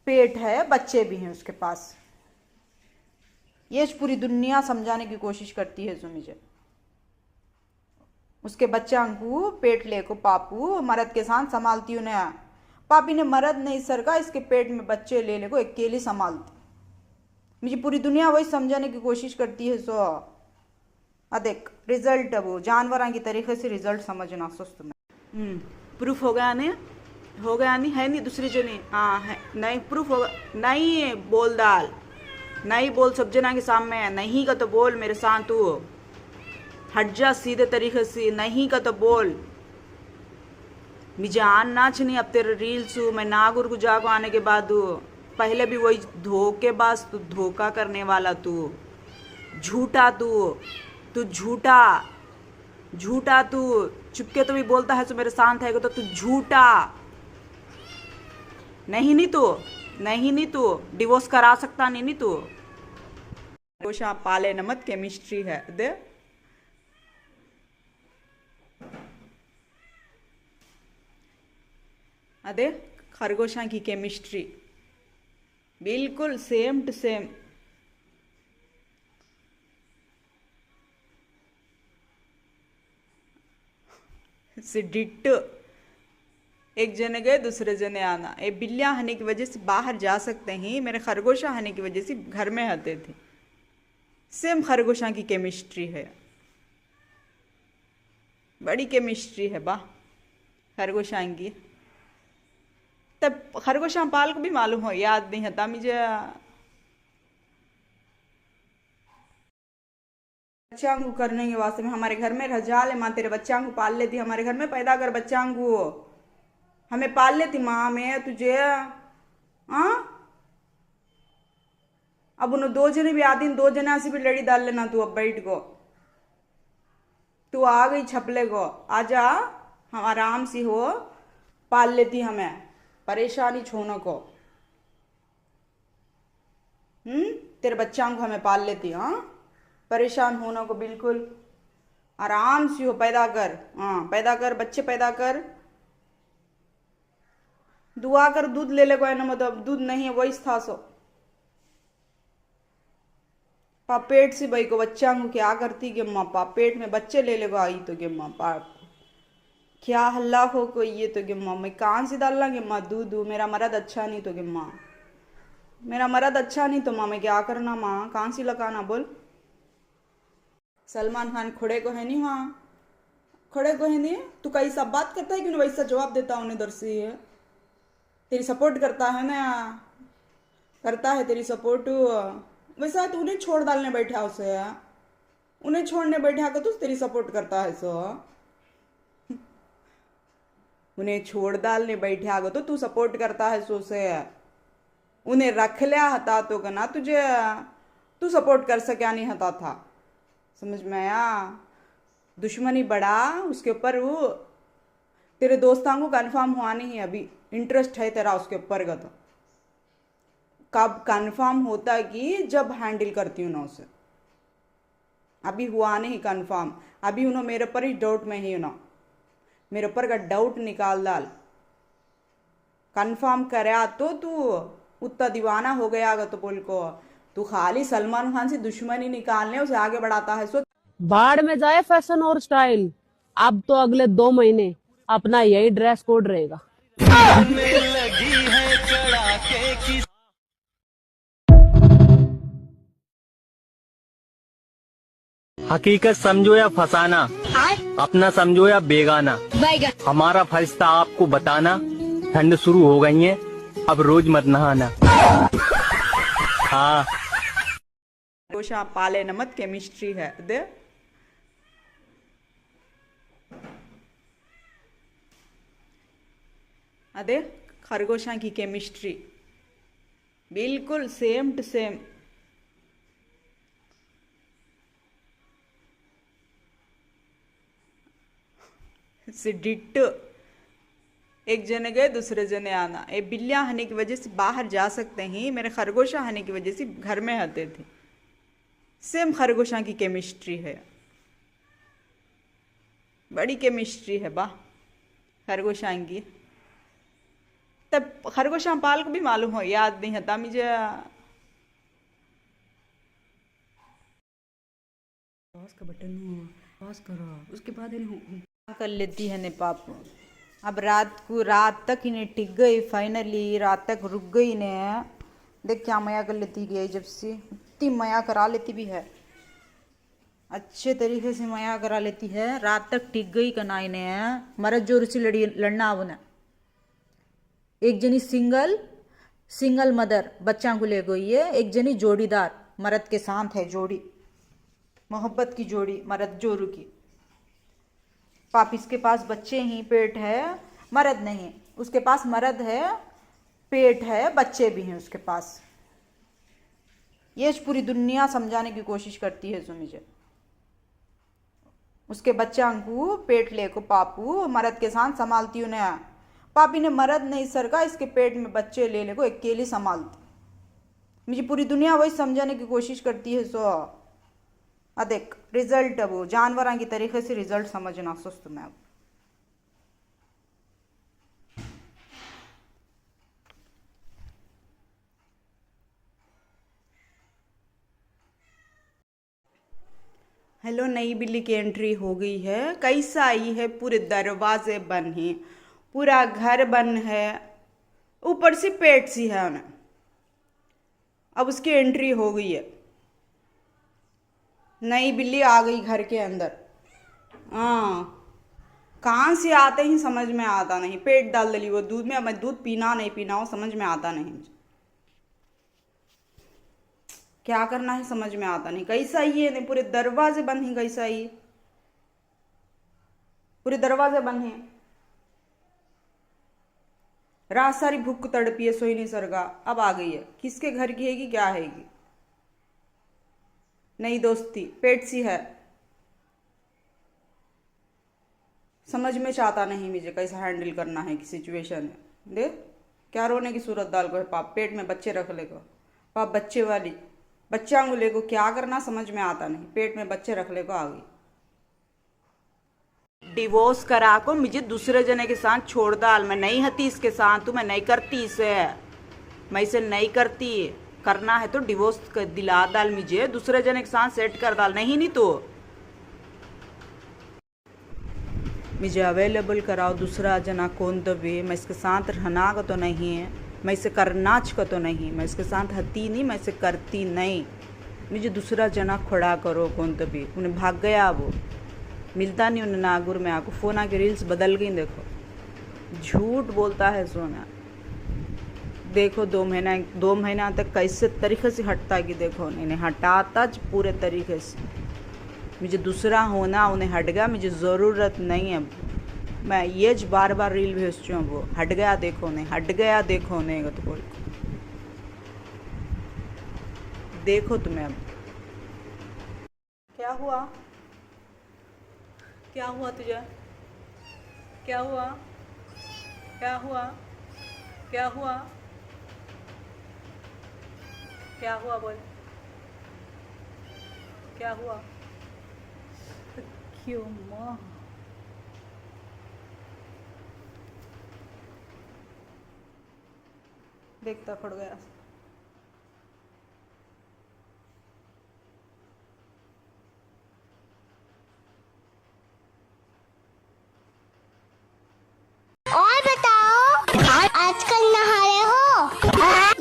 पेट है, बच्चे भी हैं उसके पास। ये पूरी दुनिया समझाने की कोशिश करती है जो मुझे, उसके बच्चा को पेट ले को पापू मर्द के साथ संभालती हूँ ना। पापी ने मर्द नहीं सरका, इसके पेट में बच्चे ले ले को अकेली संभालती। मुझे पूरी दुनिया वही समझाने की कोशिश करती है। सो देख रिजल्ट, अब वो जानवरों की तरीके से रिजल्ट समझना सुस्त में। प्रूफ हो गया ने, हो गया नहीं है नहीं दूसरी जनी, हाँ है नहीं, प्रूफ होगा नहीं, बोल डाल नहीं, बोल सब जना के सामने, नहीं का तो बोल मेरे साथ, तू हट जा सीधे तरीके से, नहीं का तो बोल। मुझे आन नाच नहीं, अब तेरे रील्स मैं नागुर को जाको आने के बाद पहले भी वही धोखेबाज, तू धोखा करने वाला, तू झूठा, तू झूठा, तू चुपके तो भी बोलता है तो मेरे साथ है तो तू झूठा नहीं तू डिवोर्स करा सकता नहीं तू। खरगोशा पाले नमत केमिस्ट्री है दे। अदे खरगोशा की केमिस्ट्री बिल्कुल सेम टू सेम। डिट्टो, एक जने गए दूसरे जने आना। ये बिल्लियाँ होने की वजह से बाहर जा सकते हैं, मेरे खरगोशा होने की वजह से घर में आते थे। सेम खरगोशा की केमिस्ट्री है, बड़ी केमिस्ट्री है बा खरगोशा की। तब खरगोशा पाल को भी मालूम हो, याद नहीं था मुझे। बच्चा को करने के वास्ते में हमारे घर में रजा ले माँ, तेरे बच्चा को पाल लेती, हमारे घर में पैदा कर बच्चा को, हमें पाल लेती माँ मैं तुझे। हाँ अब उन्हें 2 जने भी आती, 2 जना से भी लड़ी डाल लेना तू। अब बैठ को तू आ गई छपले को, आजा हम आराम से हो, पाल लेती हमें, परेशानी छोड़ने को। तेरे बच्चा को हमें पाल लेती। हाँ परेशान होने को बिल्कुल आराम से हो, पैदा कर। हाँ पैदा कर, बच्चे पैदा कर, दुआ कर, दूध ले ले कोई ना, मतलब दूध नहीं है वही था सो पापेट से भाई को बच्चा को क्या करती गिम्मा, पापेट में बच्चे ले ले आई तो गिम्मा पाप क्या हल्ला हो कोई ये तो गिम्मा, मैं कान से डालना गिम्मा दूध, मेरा मर्द अच्छा नहीं तो गिम्मा, मेरा मर्द अच्छा नहीं तो माँ मैं क्या करना माँ, कान से लगाना बोल। सलमान खान खड़े को है नहीं, वहाँ खड़े को है नहीं, तू कहीं सब बात करता है क्यों वैसा जवाब देता उन्हें दर से, तेरी सपोर्ट करता है ना, करता है तेरी सपोर्ट, वैसा तो उन्हें छोड़ डालने बैठा उसे, उन्हें छोड़ने बैठा तो तेरी सपोर्ट करता है सो, उन्हें छोड़ डालने बैठा तो तू सपोर्ट करता है सो से, उन्हें रख लिया हता तो ना तुझे, तू सपोर्ट कर सका नहीं हता था, समझ में आया। दुश्मनी बढ़ा उसके ऊपर, वो तेरे दोस्तों को कंफर्म हुआ नहीं है अभी, इंटरेस्ट है तेरा उसके ऊपर का, तो कब कंफर्म होता कि जब हैंडल करती हूँ ना उसे, अभी हुआ नहीं कंफर्म, अभी उन्होंने मेरे पर ही डाउट में ही ना, मेरे ऊपर का डाउट निकाल डाल, कंफर्म कराया तो तू उतना दीवाना हो गया तो बोल को, तू खाली सलमान खान से दुश्मनी निकालने उसे आगे बढ़ाता है। सो बाढ़ में जाए फैशन और स्टाइल, अब तो अगले 2 महीने अपना यही ड्रेस कोड रहेगा। हकीकत समझो या फसाना, अपना समझो या बेगाना, हमारा फर्ज था आपको बताना, ठंड शुरू हो गई है अब रोज मत नहाना। हाँ खरगोशा पाले नमत केमिस्ट्री है दे, अदे खरगोशा की केमिस्ट्री बिल्कुल सेम टू सेम। डिट्टो, एक जने गए दूसरे जने आना, ये बिल्लियाँ होने की वजह से बाहर जा सकते हैं, मेरे खरगोशा होने की वजह से घर में आते थे। सेम खरगोशा की केमिस्ट्री है, बड़ी केमिस्ट्री है बा खरगोशा की। तब खरगोशा पाल को भी मालूम हो, याद नहीं था मुझे। पॉज का बटन पॉज करो, उसके बाद कर लेती है ने पाप। अब रात तक इन्हें टिक गई, फाइनली रात तक रुक गई ने, देख क्या मया कर लेती गई, जब से इतनी मया करा लेती भी है, अच्छे तरीके से मया करा लेती है, रात तक टिक गई कनाई ने, मर्द जोर से लड़ना अब ने। एक जनी सिंगल मदर बच्चा को ले गई है, एक जनी जोड़ीदार मर्द के साथ है, जोड़ी मोहब्बत की जोड़ी मर्द जोरू की। पाप इसके पास बच्चे ही पेट है, मर्द नहीं, उसके पास मर्द है पेट है, बच्चे भी हैं उसके पास। ये पूरी दुनिया समझाने की कोशिश करती है जो मुझे, उसके बच्चा को पेट ले को पापू मर्द के साथ संभालती हूँ ना, पापी ने मर्द नहीं सरका, इसके पेट में बच्चे ले ले को अकेली संभालती। मुझे पूरी दुनिया वही समझाने की कोशिश करती है। सो देख रिजल्ट, अब वो जानवरों की तरीके से रिजल्ट समझना सुस्त में। अब हेलो, नई बिल्ली की एंट्री हो गई है। कैसा आई है, पूरे दरवाजे बंद हैं, पूरा घर बंद है, ऊपर से पेट सी है उन्हें। अब उसकी एंट्री हो गई है। नई बिल्ली आ गई घर के अंदर। हाँ, कहाँ से आते ही समझ में आता नहीं। पेट डाल दली वो दूध में, अब मैं दूध पीना नहीं पीना वो समझ में आता नहीं मुझे। क्या करना है समझ में आता नहीं। कैसा ही है, पूरे दरवाजे बंद ही, कैसा ही पूरे दरवाजे बंद हैं। रात सारी भूख तड़पी है, सोई नहीं सरगा। अब आ गई है, किसके घर की है कि क्या हैगी। नई दोस्ती पेट सी है, समझ में चाहता नहीं मुझे कैसा हैंडल करना है कि सिचुएशन है। देख क्या रोने की सूरत डाल को है। पाप पेट में बच्चे रख ले को, पाप बच्चे वाली बच्चा को ले को क्या करना समझ में आता नहीं। पेट में बच्चे रख ले को आ गई। डिवोर्स करा को मुझे दूसरे जने के साथ छोड़ डाल। मैं नहीं हती इसके साथ, तू मैं नहीं करती इसे, मैं इसे नहीं करती। करना है तो डिवोर्स दिला डाल मुझे, दूसरे जने के साथ सेट कर डाल। नहीं तो मुझे अवेलेबल कराओ दूसरा जना कौन तो भी। मैं इसके साथ रहना का तो नहीं है, मैं इसे करना का तो नहीं, मैं इसके साथ हती नहीं, मैं इसे करती नहीं। मुझे दूसरा जना खड़ा करो कौन तो भी। उन्हें भाग गया, वो मिलता नहीं उन्हें नागुर में। आको फ़ोन आके रील्स बदल गई। देखो झूठ बोलता है सोना। देखो 2 महीना तक कैसे तरीके से हटता कि देखो इन्हें हटाता पूरे तरीके से। मुझे दूसरा होना उन्हें हट गया, मुझे ज़रूरत नहीं है। मैं ये बार बार रील भेजती हूँ, वो हट गया देखो नहीं, हट गया देखो नहीं। तो बोल देखो तुम्हें अब क्या हुआ, क्या हुआ तुझे, क्या हुआ, क्या हुआ, क्या हुआ, क्या हुआ, बोल क्या हुआ। क्यों माँ देखता खड़ गया। और बताओ आजकल नहा रहे हो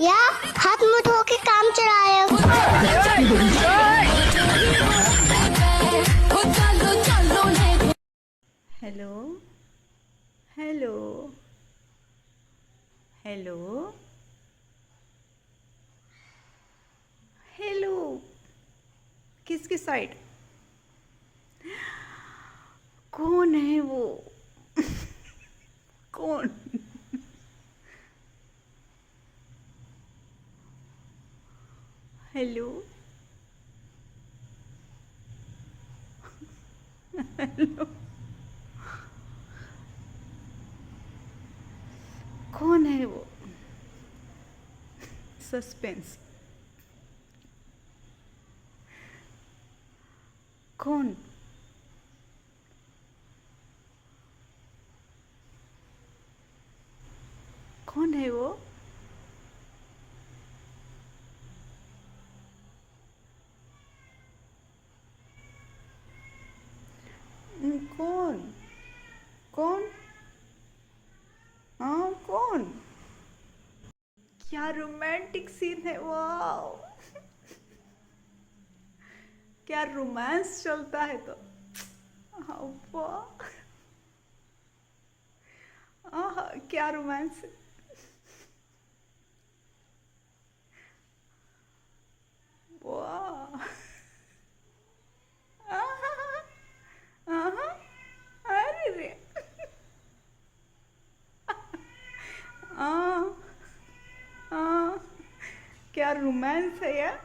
या हाथ मुंह धो के काम चला रहे हो? हेलो हेलो हेलो हेलो, किसकी साइड? कौन है वो? कौन? हेलो हेलो, कौन है वो? सस्पेंस। कौन? कौन है वो? कौन? कौन? हाँ कौन? क्या रोमांटिक सीन है, वाह क्या रोमांस चलता है। तो वाह क्या रोमांस है। वाह अरे रे क्या रोमांस है यार।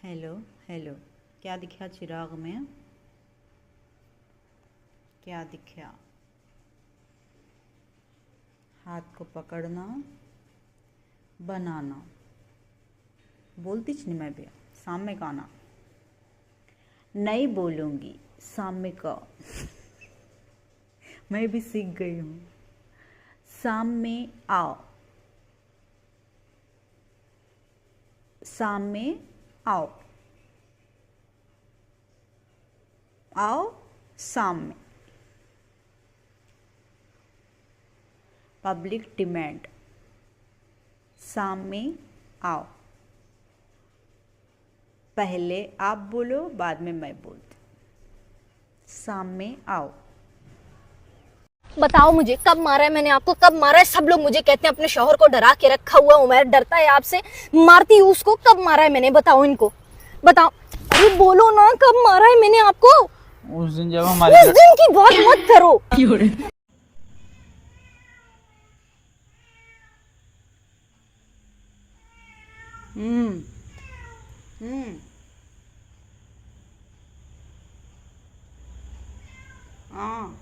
हेलो हेलो, क्या दिखा चिराग में? क्या दिखा? हाथ को पकड़ना, बनाना। बोलती नहीं मैं भी सामने का आना नहीं बोलूँगी, सामने का मैं भी सीख गई हूँ। सामने आओ, सामने आओ, आओ सामने, पब्लिक डिमांड, सामने आओ। पहले आप बोलो, बाद में मैं बोलती। सामने आओ। बताओ मुझे कब मारा है मैंने आपको, कब मारा है? सब लोग मुझे कहते हैं अपने शौहर को डरा के रखा हुआ उमर डरता है आपसे, मारती हूँ उसको। कब मारा है मैंने? बताओ इनको, बताओ। अरे बोलो ना, कब मारा है मैंने आपको? उस दिन जब उस दिन की बात मत करो। हम्म हम्म हाँ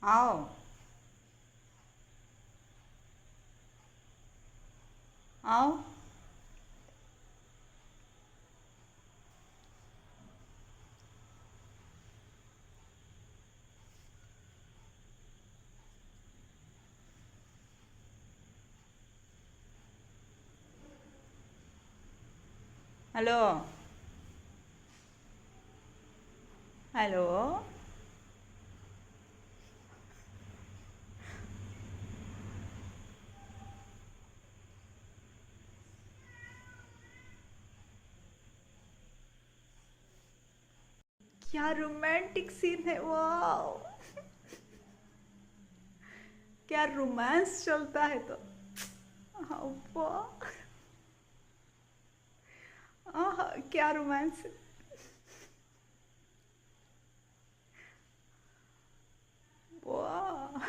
आओ आओ। Hello hello. क्या रोमांटिक सीन है, वाओ। क्या रोमांस चलता है तो। वाह, आहा, क्या रोमांस है। वाह,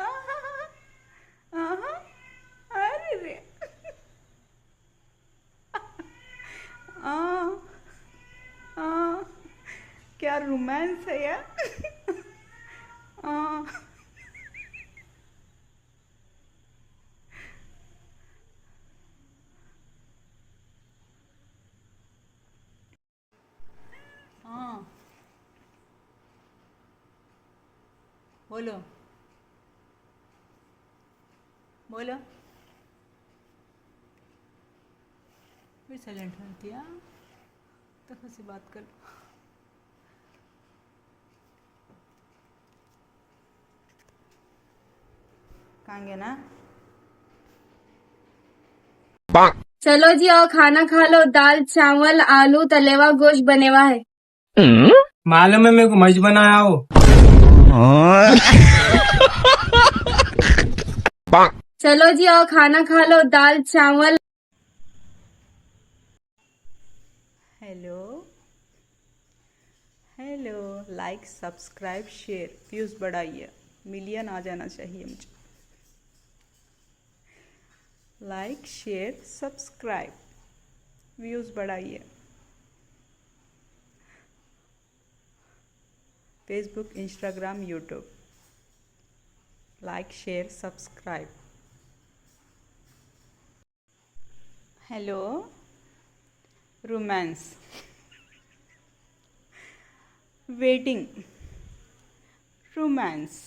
आहा, आहा, अरे रे, क्या रोमांस है यार। बोलो बोलो। फिर साइलेंट हो दिया तो कैसे बात कर। कहाँ गया ना। चलो जी आओ खाना खा लो, दाल चावल आलू तलेवा गोश्त बनेवा है। मालूम है मेरे को मज बनाया हो। चलो जी आओ खाना खा लो, दाल चावल। Hello hello, like subscribe share, views बढ़ाइए, मिलियन आ जाना चाहिए मुझे। लाइक शेयर सब्सक्राइब, व्यूज बढ़ाइए। Facebook Instagram YouTube, like share subscribe. Hello romance, waiting, romance.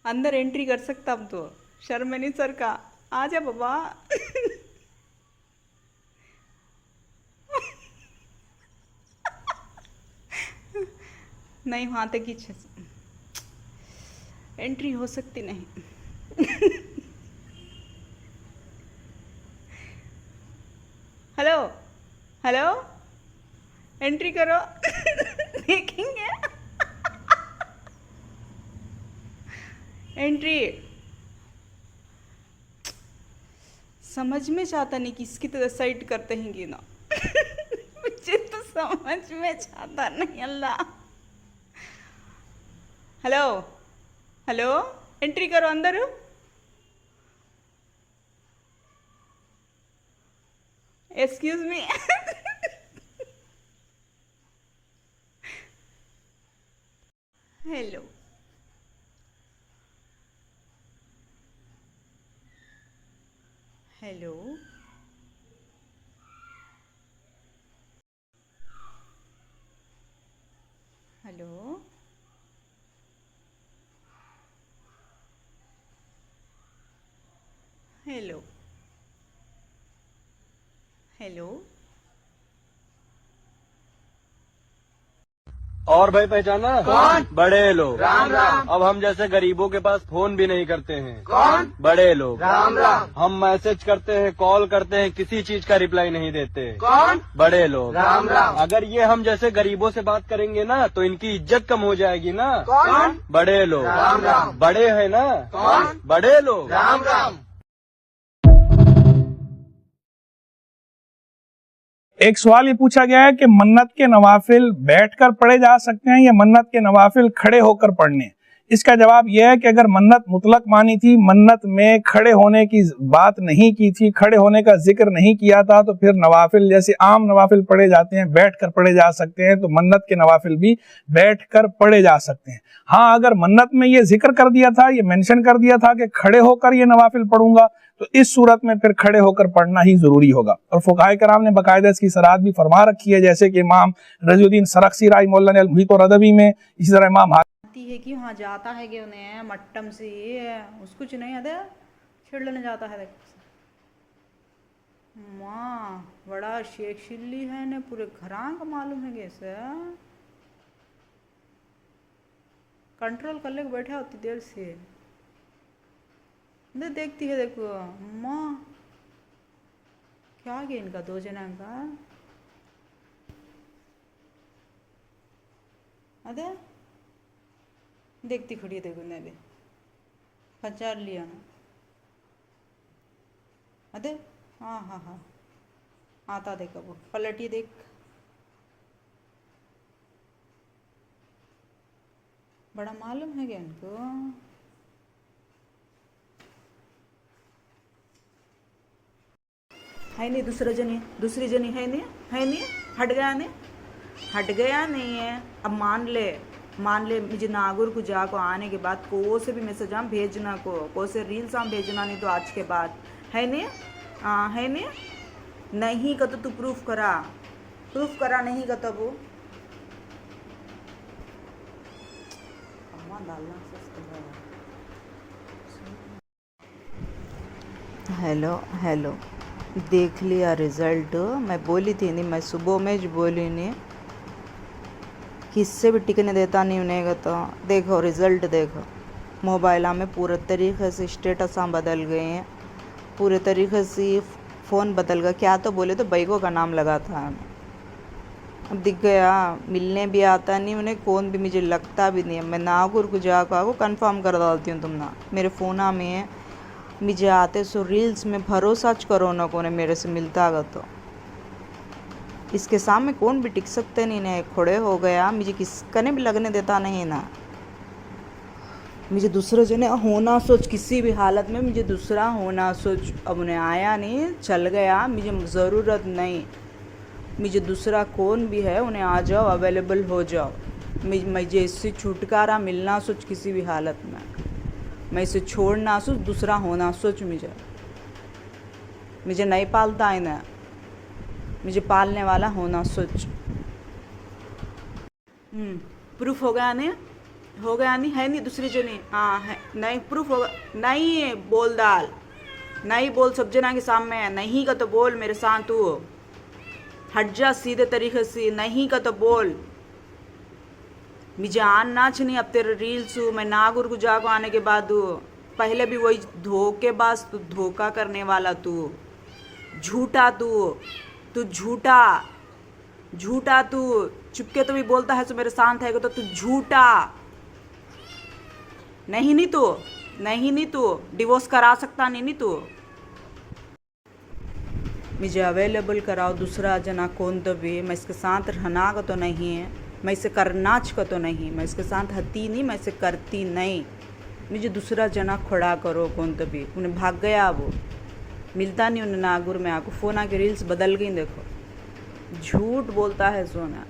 अंदर एंट्री कर सकता अब तो, शर्मनी सर का। आजा बाबा। नहीं, वहां तक ही एंट्री हो सकती नहीं। हेलो हेलो, एंट्री करो। देखेंगे एंट्री। समझ में चाहता नहीं किसकी तरह साइड करते हैं ना। मुझे तो समझ में चाहता नहीं। अल्लाह। हेलो हेलो, एंट्री करो अंदर। Excuse me. Hello hello hello hello hello और भाई पहचाना? कौन? बड़े लोग। राम राम। अब हम जैसे गरीबों के पास फोन भी नहीं करते हैं। कौन? बड़े लोग। राम राम। हम मैसेज करते हैं, कॉल करते हैं, किसी चीज का रिप्लाई नहीं देते। कौन? बड़े लोग। राम राम। अगर ये हम जैसे गरीबों से बात करेंगे ना तो इनकी इज्जत कम हो जाएगी ना। कौन? बड़े लोग। राम राम। बड़े हैं ना? कौन? बड़े लोग। राम राम। एक सवाल ये पूछा गया है कि मन्नत के नवाफिल बैठकर पढ़े जा सकते हैं या मन्नत के नवाफिल खड़े होकर पढ़ने। इसका जवाब यह है कि अगर मन्नत मुतलक मानी थी, मन्नत में खड़े होने की बात नहीं की थी, खड़े होने का जिक्र नहीं किया था, तो फिर नवाफिल जैसे आम नवाफिल पढ़े जाते हैं बैठकर पढ़े जा सकते हैं, तो मन्नत के नवाफिल भी बैठकर पढ़े जा सकते हैं। हाँ, अगर मन्नत में ये जिक्र कर दिया था, ये मेंशन कर दिया था कि खड़े होकर ये नवाफिल पढ़ूंगा, तो इस सूरत में फिर खड़े होकर पढ़ना ही जरूरी होगा। और फुकाहे कराम ने बाकायदा इसकी सराहत भी फरमा रखी है, जैसे कि इमाम रज़ियुद्दीन सरख्सी राहिमहुल्लाह ने अल-मुहीत और अदबी में, इसी तरह इमाम है कि वहाँ जाता है कि उन्हें मट्टम से उसको कुछ नहीं आते छिड़ने जाता है। माँ बड़ा शेख शिल्ली है ने पूरे घरां का मालूम है कैसे कंट्रोल कर ले बैठा होती देर से देखती है। देखो माँ क्या गया इनका दो जना का अरे देखती खड़ी है। देखो ने भी पचार लिया ना अरे हाँ हाँ हाँ आता देखो वो पलटिए देख बड़ा मालूम है क्या इनको। है नहीं दूसरी जनी है नहीं हट गया नहीं है। अब मान ले मुझे नागुर को जाको आने के बाद को से भी मैसेज हम भेजना को से रील्स हम भेजना नहीं तो आज के बाद है नहीं का तो तू प्रूफ करा नहीं का तब वो हेलो देख लिया रिजल्ट। मैं बोली थी नहीं, मैं सुबह में जो बोली नहीं किससे भी टिकने देता नहीं उन्हें। तो देखो रिजल्ट देखो, मोबाइल में पूरे तरीके से स्टेटस बदल गए हैं, पूरे तरीके से फ़ोन बदल गया। क्या तो बोले तो बैगों का नाम लगा था, अब दिख गया। मिलने भी आता नहीं उन्हें, कौन भी मुझे लगता भी नहीं है। मैं नागुर को जाकर कंफर्म कर डालती हूँ। तुम ना मेरे फ़ोना में मुझे आते सो रील्स में भरोसा करो ना कौन मेरे से मिलता गा तो इसके सामने कौन भी टिक सकते नहीं ना। खड़े हो गया मुझे किसकने भी लगने देता नहीं ना। मुझे दूसरे जने होना सोच, किसी भी हालत में मुझे दूसरा होना सोच। अब उन्हें आया नहीं चल गया, मुझे ज़रूरत नहीं। मुझे दूसरा कौन भी है उन्हें आ जाओ, अवेलेबल हो जाओ। मुझे इससे छुटकारा मिलना सोच किसी भी हालत में। मैं इसे छोड़ना सोच, दूसरा होना सोच। मुझे नहीं पालता है ना, मुझे पालने वाला होना सोच। प्रूफ हो गया नहीं है नहीं दूसरी जनी। हाँ है नहीं प्रूफ होगा नहीं बोल डाल नहीं बोल सब जना के सामने है। नहीं का तो बोल मेरे साथ तू हट जा सीधे तरीके से। नहीं का तो बोल मुझे आना नहीं। अब तेरे रील्स मैं नागुर को जाको आने के बाद पहले भी वही धोखेबाज तू, धोखा करने वाला तू, झूठा तू झूठा तू चुपके तो भी बोलता है तो मेरे साथ है तो तू झूठा नहीं तू डिवोर्स करा सकता नहीं तू। मुझे अवेलेबल कराओ दूसरा जना कौन तो भी। मैं इसके साथ रहना का तो नहीं है, मैं इसे करना का तो नहीं, मैं इसके साथ हती नहीं, मैं इसे करती नहीं। मुझे दूसरा जना खड़ा करो कौन तो भी। उन्हें भाग गया, वो मिलता नहीं उन्हें नागुर में आको। फ़ोन आके रील्स बदल गई। देखो झूठ बोलता है सोना।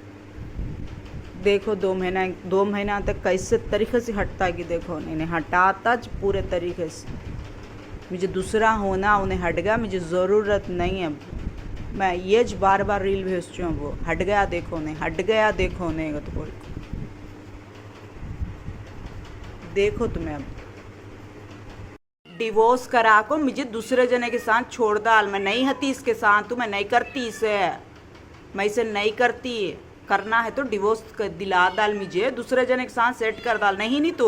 देखो 2 महीना तक कैसे तरीके से हटता कि देखो इन्हें हटाता पूरे तरीके से। मुझे दूसरा होना उन्हें हट गया, मुझे ज़रूरत नहीं है। मैं ये बार बार रील भेजती हूँ, वो हट गया देखो नहीं, हट गया देखो नहीं, तो बोल देखो तुम्हें अब डिवोर्स करा को मुझे दूसरे जने के साथ छोड़ डाल। मैं नहीं हती इसके साथ, तो मैं नहीं करती इसे, मैं इसे नहीं करती। करना है तो डिवोर्स दिला डाल, मुझे दूसरे जने के साथ सेट कर डाल। नहीं तो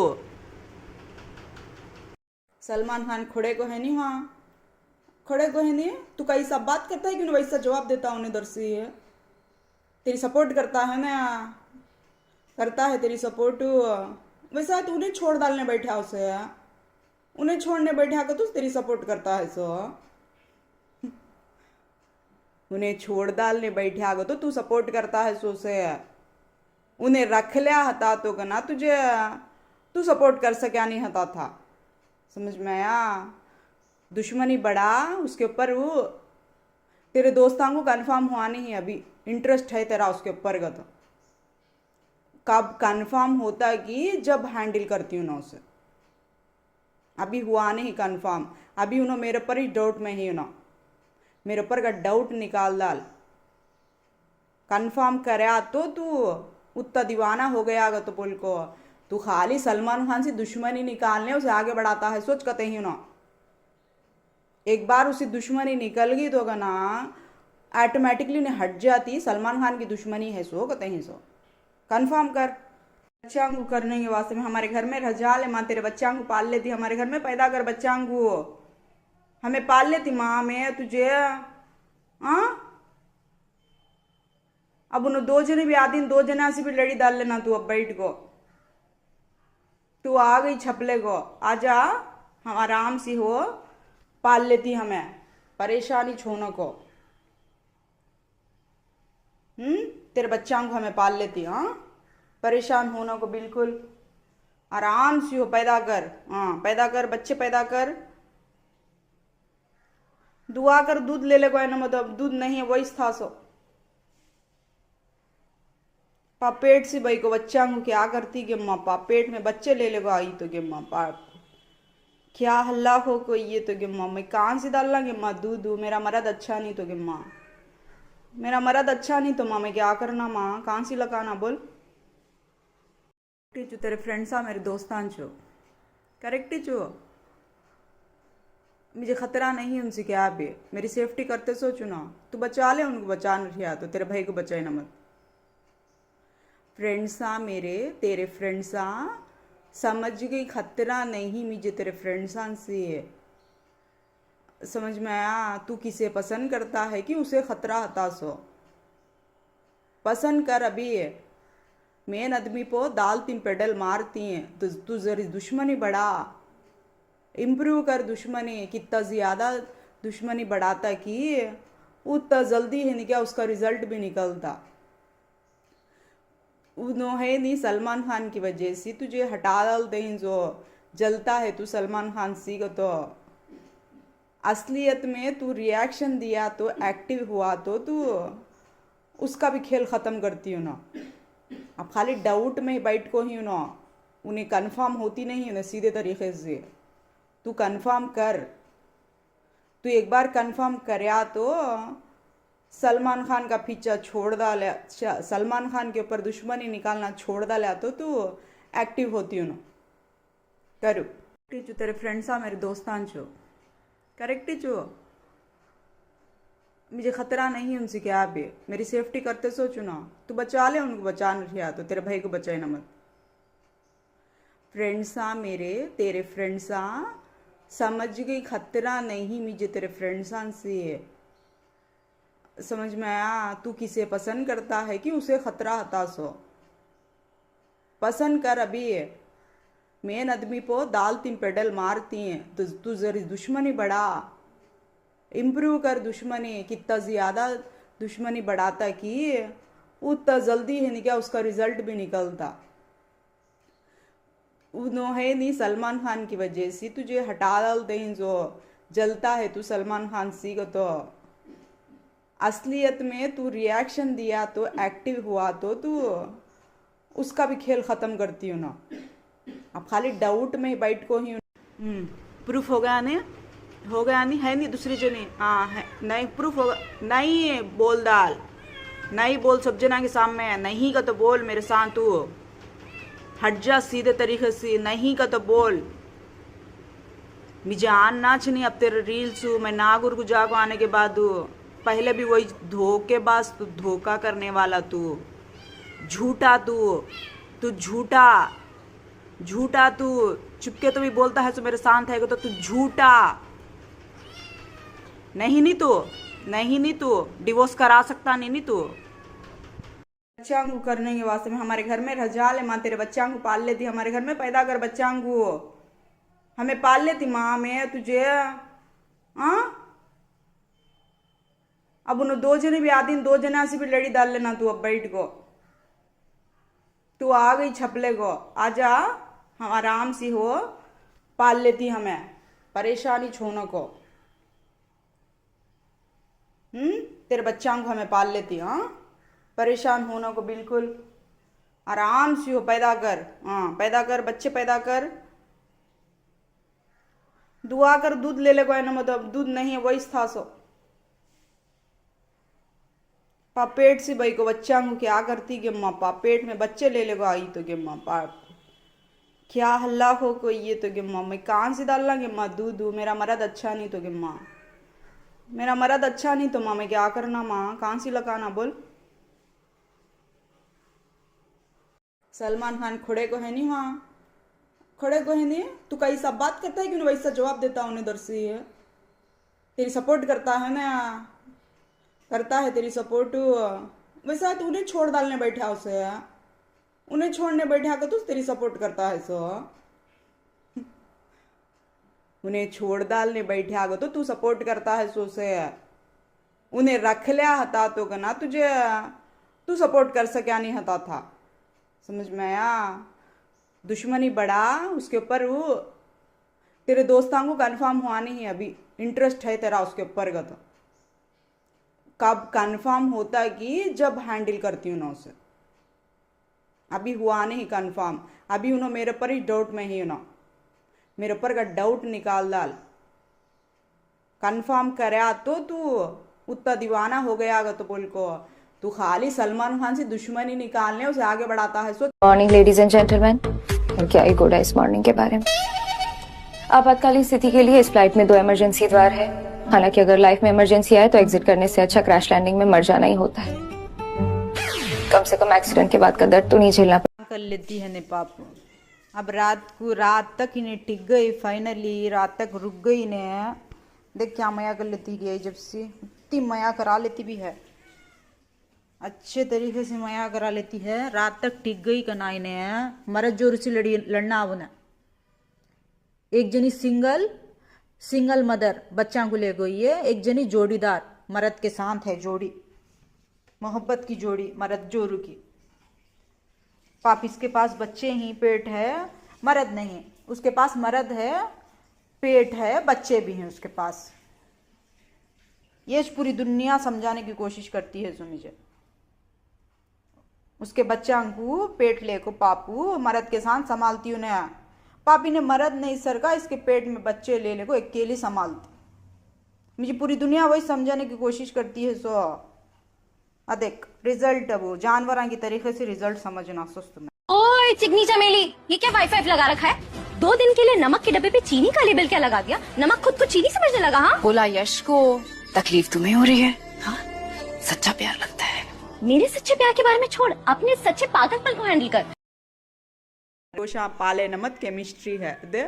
सलमान खान खड़े को है नहीं, वहाँ खड़े को है नहीं। तू कहीं सब बात करता है क्यों, वैसा जवाब देता हूँ उधर से। तेरी सपोर्ट करता है ना, करता है तेरी सपोर्ट। वैसा तो उन्हें छोड़ डालने बैठा, उसे उन्हें छोड़ने बैठा कर तू तेरी सपोर्ट करता है। सो उन्हें छोड़ डालने बैठा कर तो तू सपोर्ट करता है। सो से उन्हें रख लिया हता तो ना तुझे, तू सपोर्ट कर सका नहीं हता था। समझ में आया? दुश्मनी बढ़ा उसके ऊपर। वो तेरे दोस्तों को कंफर्म हुआ नहीं है अभी, इंटरेस्ट है तेरा उसके ऊपर का, तो कब कंफर्म होता कि जब हैंडल करती हूँ ना उसे। अभी हुआ नहीं कंफर्म, अभी उन्होंने मेरे पर ही डाउट में ही ना, मेरे ऊपर का डाउट निकाल डाल। कंफर्म कराया तो तू उतना दीवाना हो गया तो बोल को तू खाली सलमान खान से दुश्मनी निकालने उसे आगे बढ़ाता है। सोच कहते ही ना, एक बार उसे दुश्मनी निकल गई तो ना ऑटोमेटिकली उन्हें हट जाती। सलमान खान की दुश्मनी है सो कहते ही। सो कंफर्म कर। बच्चा को करने के वास्ते में हमारे घर में रजा ले माँ, तेरे बच्चा को पाल लेती, हमारे घर में पैदा कर बच्चा को, हमें पाल लेती माँ में तुझे। अब उन्हें दो जने भी आती, दो जना से भी लड़ी डाल लेना तू। अब बैठ को तू आ गई छपले को, आजा हम आराम से हो, पाल लेती हमें, परेशानी छोड़ने को। तेरे बच्चा को हमें पाल लेती। हाँ, परेशान होने को बिल्कुल आराम से हो, पैदा कर। हाँ पैदा कर, बच्चे पैदा कर, दुआ कर, दूध ले ले कोई ना, मतलब दूध नहीं है वही था। सो पेट से भाई को बच्चा को क्या करती कि माँ पेट में बच्चे ले ले को आई तो कि माँ क्या हल्ला हो कोई ये तो कि माँ मैं कहाँ से डालना कि माँ दूध, मेरा मर्द अच्छा नहीं तो कि माँ, मेरा मर्द अच्छा नहीं तो माँ मैं क्या करना, माँ कहाँ से लगाना बोल। जो तेरे फ्रेंड्स आ मेरे दोस्तान छो करेक्ट छो, मुझे खतरा नहीं उनसे क्या भी, मेरी सेफ्टी करते सोचो ना। तू बचा ले उनको, बचा नहीं तो तेरे भाई को बचाए ना मत। फ्रेंड्स आ मेरे, तेरे फ्रेंड्स आ, समझ गई खतरा नहीं मुझे तेरे फ्रेंड्स से। समझ में आया? तू किसे पसंद करता है कि उसे खतरा हता। सो पसंद कर। अभी मेन आदमी को दाल तीन पेडल मारती हैं तो तू जरी दुश्मनी बढ़ा, इम्प्रूव कर दुश्मनी। कितना ज़्यादा दुश्मनी बढ़ाता कि उतना जल्दी है नहीं क्या उसका रिजल्ट भी निकलता। उन्होंने नहीं सलमान खान की वजह से तुझे हटा डालते हैं, जो जलता है तू सलमान खान सी को। तो असलियत में तू रिएक्शन दिया तो एक्टिव हुआ तो तू उसका भी खेल ख़त्म करती हो ना। अब खाली डाउट में बैठ को ही ना, उन्हें कंफर्म होती नहीं ना सीधे तरीके से। तू कंफर्म कर, तू एक बार कंफर्म करया तो सलमान खान का पीछा छोड़ डाले, सलमान खान के ऊपर दुश्मनी निकालना छोड़ डाला तो तू एक्टिव होती हो ना। करो जो तेरे फ्रेंड्स आ मेरे दोस्तान छो करेक्ट छो, मुझे खतरा नहीं उनसे क्या भी, मेरी सेफ्टी करते सोचो ना। तू बचा ले उनको, बचा नहीं तो तेरे भाई को बचाए ना मत। फ्रेंड्स आ मेरे, तेरे फ्रेंड्स आ, समझ गई खतरा नहीं मुझे तेरे फ्रेंड्स से। समझ में आया? तू किसे पसंद करता है कि उसे खतरा हता। सो पसंद कर। अभी मेन आदमी को दाल तीन पेडल मारती हैं तो तू जरी दुश्मनी बढ़ा, इम्प्रूव कर दुश्मनी। कितना ज़्यादा दुश्मनी बढ़ाता कि उतना जल्दी है नहीं क्या उसका रिजल्ट भी निकलता। उन्होंने नहीं सलमान खान की वजह से तुझे हटा डालते हैं, जो जलता है तू सलमान खान सी को। तो असलियत में तू रिएक्शन दिया तो एक्टिव हुआ तो तू उसका भी खेल ख़त्म करती हो ना। अब खाली डाउट में बैठ को ही प्रूफ हो गया ने हो गया नहीं है नहीं दूसरी जनी हाँ है नहीं प्रूफ होगा नहीं बोल डाल नहीं बोल सब जना के सामने नहीं का तो बोल मेरे साथ तू हट जा सीधे तरीके से नहीं का तो बोल मुझे आना नहीं अब तेरे रील्स मैं नागुर को जाको आने के बाद पहले भी वही धोखेबाज तू धोखा करने वाला तू झूठा तू झूठा झूठा तू चुपके तो भी बोलता है तो मेरे साथ है तो तू झूठा नहीं तू डिवोर्स करा सकता नहीं तू बच्चा को करने के वास्ते में हमारे घर में रजा ले माँ तेरे बच्चा को पाल लेती हमारे घर में पैदा कर बच्चा को हमें पाल लेती माँ मैं तुझे हाँ अब उन्हें दो जने भी आदि दो जना से भी लड़ी डाल लेना तू अब बैठ को तू आ गई छपले को आजा हम आराम से हो पाल लेती हमें परेशानी छोड़ने को तेरे बच्चा को हमें पाल लेती हाँ परेशान होने को बिल्कुल आराम से हो पैदा कर हाँ पैदा कर बच्चे पैदा कर दुआ कर दूध ले ले कोई ना मतलब दूध नहीं है वही था सो पेट से भाई को बच्चा को क्या करती गे माँ पेट में बच्चे ले लेगा आई तो गे माँ क्या हल्ला हो कोई ये तो गे माँ मैं कहाँ से डालना गे माँ दूध मेरा मर्द अच्छा नहीं तो गे माँ मेरा मर्द अच्छा नहीं तो माँ मैं क्या करना माँ कहाँ से लगाना बोल सलमान खान खड़े को है नहीं वहाँ खड़े को है नहीं तू कई सब बात करता है क्यों वैसा जवाब देता उन्हें दर से तेरी सपोर्ट करता है ना करता है तेरी सपोर्ट वैसा तो उन्हें छोड़ डालने बैठा उसे उन्हें छोड़ने बैठा कर तू तेरी सपोर्ट करता है सो उन्हें छोड़ डालने बैठा कर तो तू सपोर्ट करता है सो से उन्हें रख लिया हता तो ना तुझे तू सपोर्ट कर सका नहीं हता था समझ में आया दुश्मनी बढ़ा उसके ऊपर वो तेरे दोस्तों को कंफर्म हुआ नहीं है अभी इंटरेस्ट है तेरा उसके ऊपर का तो कब कंफर्म होता है कि जब हैंडल करती हूँ ना उसे अभी हुआ नहीं कंफर्म अभी उन्होंने मेरे पर ही डाउट में ही ना मेरे ऊपर का डाउट निकाल डाल कंफर्म कराया तो तू उतना दीवाना हो गया तो बोल को तू खाली सलमान खान से दुश्मनी निकालने उसे आगे बढ़ाता है सो मॉर्निंग लेडीज एंड जेंटलमैन क्या ही गुड है इस मॉर्निंग के बारे में आपातकालीन स्थिति के लिए इस फ्लाइट में 2 इमरजेंसी द्वार है हालांकि अगर लाइफ में इमरजेंसी आए तो एग्जिट करने से अच्छा क्रैश लैंडिंग में मर जाना ही होता है कम से कम एक्सीडेंट के बाद का दर्द तो नहीं झेलना कर लेती है ने पाप अब रात तक इन्हें टिक गई फाइनली रात तक रुक गई ने देख क्या मया कर लेती है जब से इतनी मया करा लेती भी है अच्छे तरीके से मया करा लेती है रात तक टिक गई कनाई ने मरद जोर से लड़ना अब ना एक जनी सिंगल मदर बच्चा को ले गई है एक जनी जोड़ीदार मर्द के साथ है जोड़ी मोहब्बत की जोड़ी मर्द जोरू की पाप इसके पास बच्चे ही पेट है मर्द नहीं उसके पास मर्द है पेट है बच्चे भी हैं उसके पास ये पूरी दुनिया समझाने की कोशिश करती है मुझे उसके बच्चा को पेट ले को पापू मर्द के साथ संभालती हूँ ना पापी ने मर्द नहीं सरका इसके पेट में बच्चे ले को अकेली संभालती मुझे पूरी दुनिया वही समझाने की कोशिश करती है सो देख रिजल्ट वो जानवरों की तरीके से रिजल्ट समझना सुस्त में ओए चिकनी चमेली ये क्या वाईफाई लगा रखा है 2 दिन के लिए नमक के डब्बे पे चीनी का लेबल क्या लगा दिया नमक खुद को चीनी समझने लगा हाँ बोला यश को तकलीफ तुम्हें हो रही है हाँ सच्चा प्यार लगता है मेरे सच्चे प्यार के बारे में छोड़ अपने सच्चे पागलपन को हैंडल कर खरगोशा पाले नमक केमिस्ट्री है दे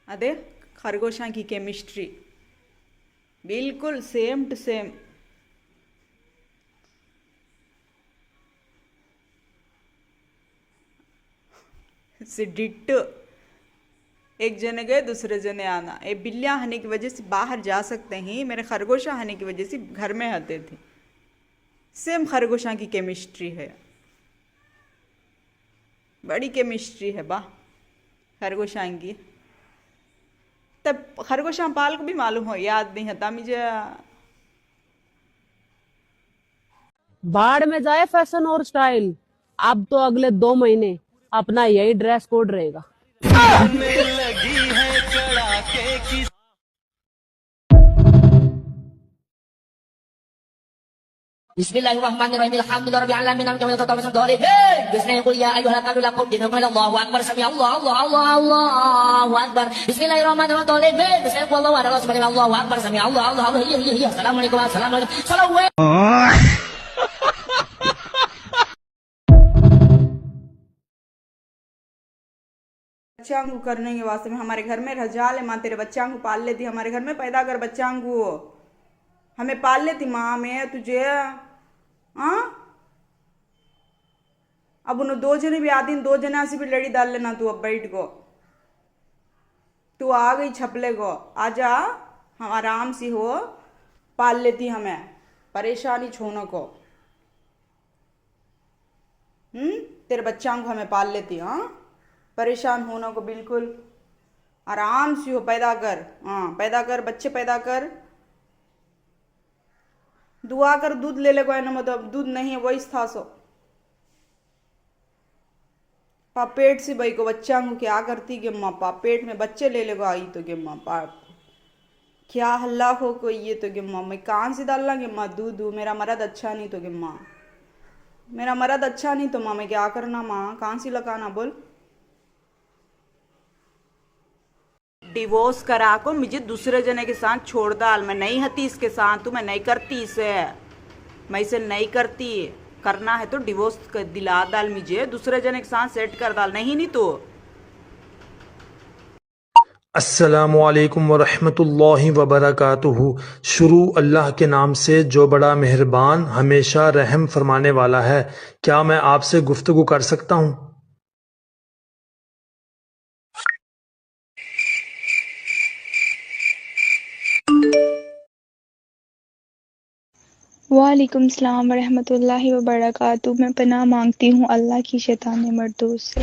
अदे खरगोशा की केमिस्ट्री बिल्कुल सेम टू सेम से डिट्टो एक जने गए दूसरे जने आना ये बिल्लियाँ आने की वजह से बाहर जा सकते हैं मेरे खरगोशा आने की वजह से घर में आते थे सेम खरगोशा की केमिस्ट्री है बड़ी केमिस्ट्री है बा खरगोशा की तब खरगोशा पाल को भी मालूम हो याद नहीं था मुझे बाढ़ में जाए फैशन और स्टाइल अब तो अगले 2 महीने अपना यही ड्रेस कोड रहेगा। Bismillahirrahmanirrahim. Alhamdulillahirabbil alamin. Bismillahirrahmanirrahim. Ya ayyuhal kafirun qum dinamil Allahu akbar. Sami Allahu akbar. Bismillahirrahmanirrahim. Bismillahirrahmanirrahim. Allahu akbar. Sami Allahu Assalamualaikum. Assalamualaikum. बच्चांगू करने के वास्ते में हमारे घर में रजा ले माँ, तेरे बच्चांगू पाल लेती, हमारे घर में पैदा कर बच्चांगू, हमें पाल लेती माँ। मैं तुझे हाँ अब उन दो जने भी आदि, दो जना से भी लड़ी डाल लेना तू। अब बैठ गो, तू आ गई छपले को, आजा हम आराम से हो, पाल लेती हमें, परेशानी छोनो को। तेरे बच्चांगू हमें पाल लेती, हाँ परेशान होना को बिल्कुल आराम से हो, पैदा कर, हाँ पैदा कर, बच्चे पैदा कर, दुआ कर, दूध ले ले कोई ना, मतलब दूध नहीं है वही था सो पाप पेट से भाई को बच्चा को क्या करती गे माँ, पाप पेट में बच्चे ले लेगो आई तो गे माँ, पाप क्या हल्ला हो को ये तो गे माँ, मैं कहाँ से डालना गे माँ दूध, मेरा मर्द अच्छा नहीं तो गे माँ, मेरा मर्द अच्छा नहीं तो माँ मैं क्या करना माँ, कहाँ से लगाना बोल। डिवोर्स करा को मुझे दूसरे जने के साथ छोड़ डाल, मैं नहीं हती इसके साथ, तू मैं नहीं करती इसे, मैं इसे नहीं करती, करना है तो डिवोर्स दिला डाल मुझे, दूसरे जने के साथ सेट कर डाल, नहीं तो। अस्सलामुअलैकुम वरहमतुल्लाहि वबरकातुहू। शुरू अल्लाह के नाम से जो बड़ा मेहरबान हमेशा रहम फरमाने वाला है। क्या मैं आपसे गुफ्तगू कर सकता हूँ? वालेकुम सलाम वरहमतुल्लाहि वबरकातुहू। मैं पनाह मांगती हूँ अल्लाह की शैतान मर्दूद से।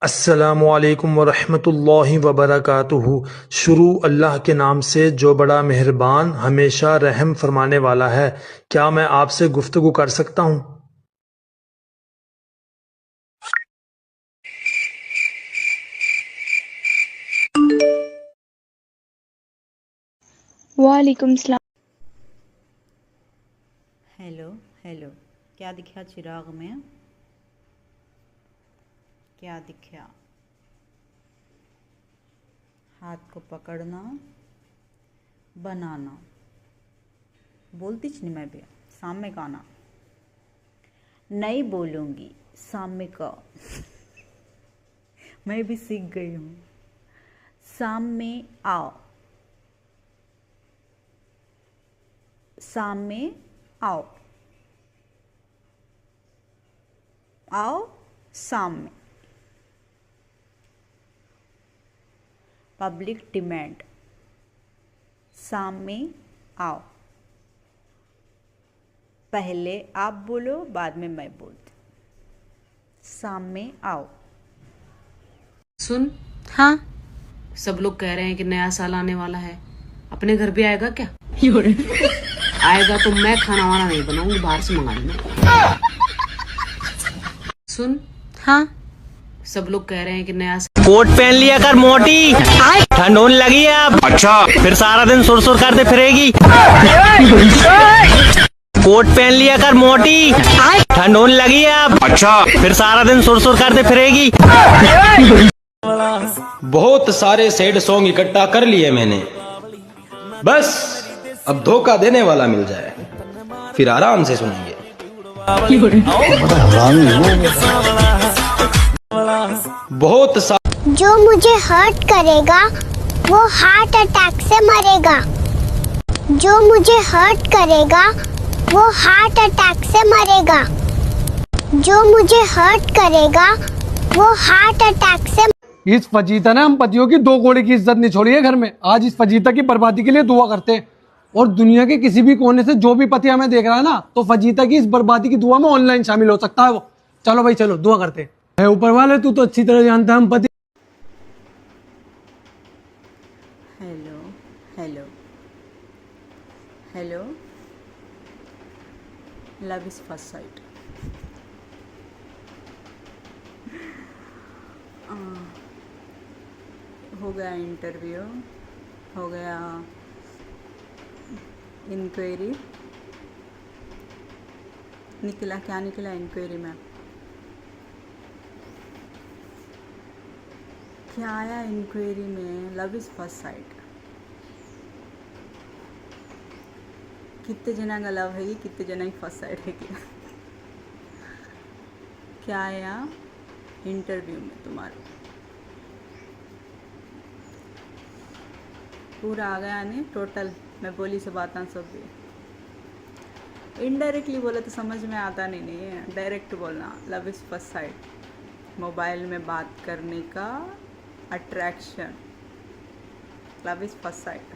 अस्सलामुअलैकुम वरहमतुल्लाहि वबरकातुहू। शुरू अल्लाह के नाम से जो बड़ा मेहरबान हमेशा रहम फरमाने वाला है। क्या मैं आपसे गुफ्तगू कर सकता हूँ? वालेकुम सलाम। हेलो हेलो, क्या दिखा चिराग में, क्या दिखा? हाथ को पकड़ना, बनाना, बोलती नहीं मैं भी, सामने का आना नहीं बोलूँगी, सामने का मैं भी सीख गई हूँ, सामने आओ, सामने आओ, आओ सामने, पब्लिक डिमांड, सामने आओ, पहले आप बोलो बाद में मैं बोलती, सामने आओ। सुन, हाँ सब लोग कह रहे हैं कि नया साल आने वाला है, अपने घर भी आएगा क्या? आएगा तो मैं खाना वाना नहीं बनाऊंगी, बाहर से मंगा लेना। सुन, हाँ सब लोग कह रहे हैं कि नया कोट पहन लिया कर मोटी, ठंड होने लगी है अब। अच्छा, फिर सारा दिन सुर सुर करते फिरेगी। कोट पहन लिया कर मोटी, ठंड होने लगी है अब। अच्छा, फिर सारा दिन सुर सुर करते फिरेगी। बहुत सारे सैड सॉन्ग इकट्ठा कर लिए मैंने, बस अब धोखा देने वाला मिल जाए फिर आराम से सुनेंगे। बहुत सा जो मुझे हर्ट करेगा वो हार्ट अटैक से मरेगा, जो मुझे हर्ट करेगा वो हार्ट अटैक से मरेगा, जो मुझे हर्ट करेगा वो हार्ट अटैक से। इस फजीता ने हम पतियों की दो घोड़े की इज्जत नहीं छोड़ी है घर में। आज इस फजीता की बर्बादी के लिए दुआ करते हैं, और दुनिया के किसी भी कोने से जो भी पति हमें देख रहा है ना, तो फजीता की इस बर्बादी की दुआ में ऑनलाइन शामिल हो सकता है वो। चलो भाई चलो दुआ करते हैं। ऊपर वाले तू तो अच्छी तरह जानता है हम पति। Hello hello, love is first sight. हो गया इंटरव्यू, हो गया इंक्वायरी, निकला क्या निकला इंक्वायरी में, क्या आया इंक्वायरी में? Love is first sight. कितने जना का लव है, कितने जना की फर्स्ट साइट है क्या आया इंटरव्यू में तुम्हारे? पूरा आ गया नहीं टोटल? मैं बोली से बात सब भी इनडायरेक्टली बोला तो समझ में आता नहीं है, डायरेक्ट बोलना। Love is first sight, mobile में बात करने का attraction, love is first sight.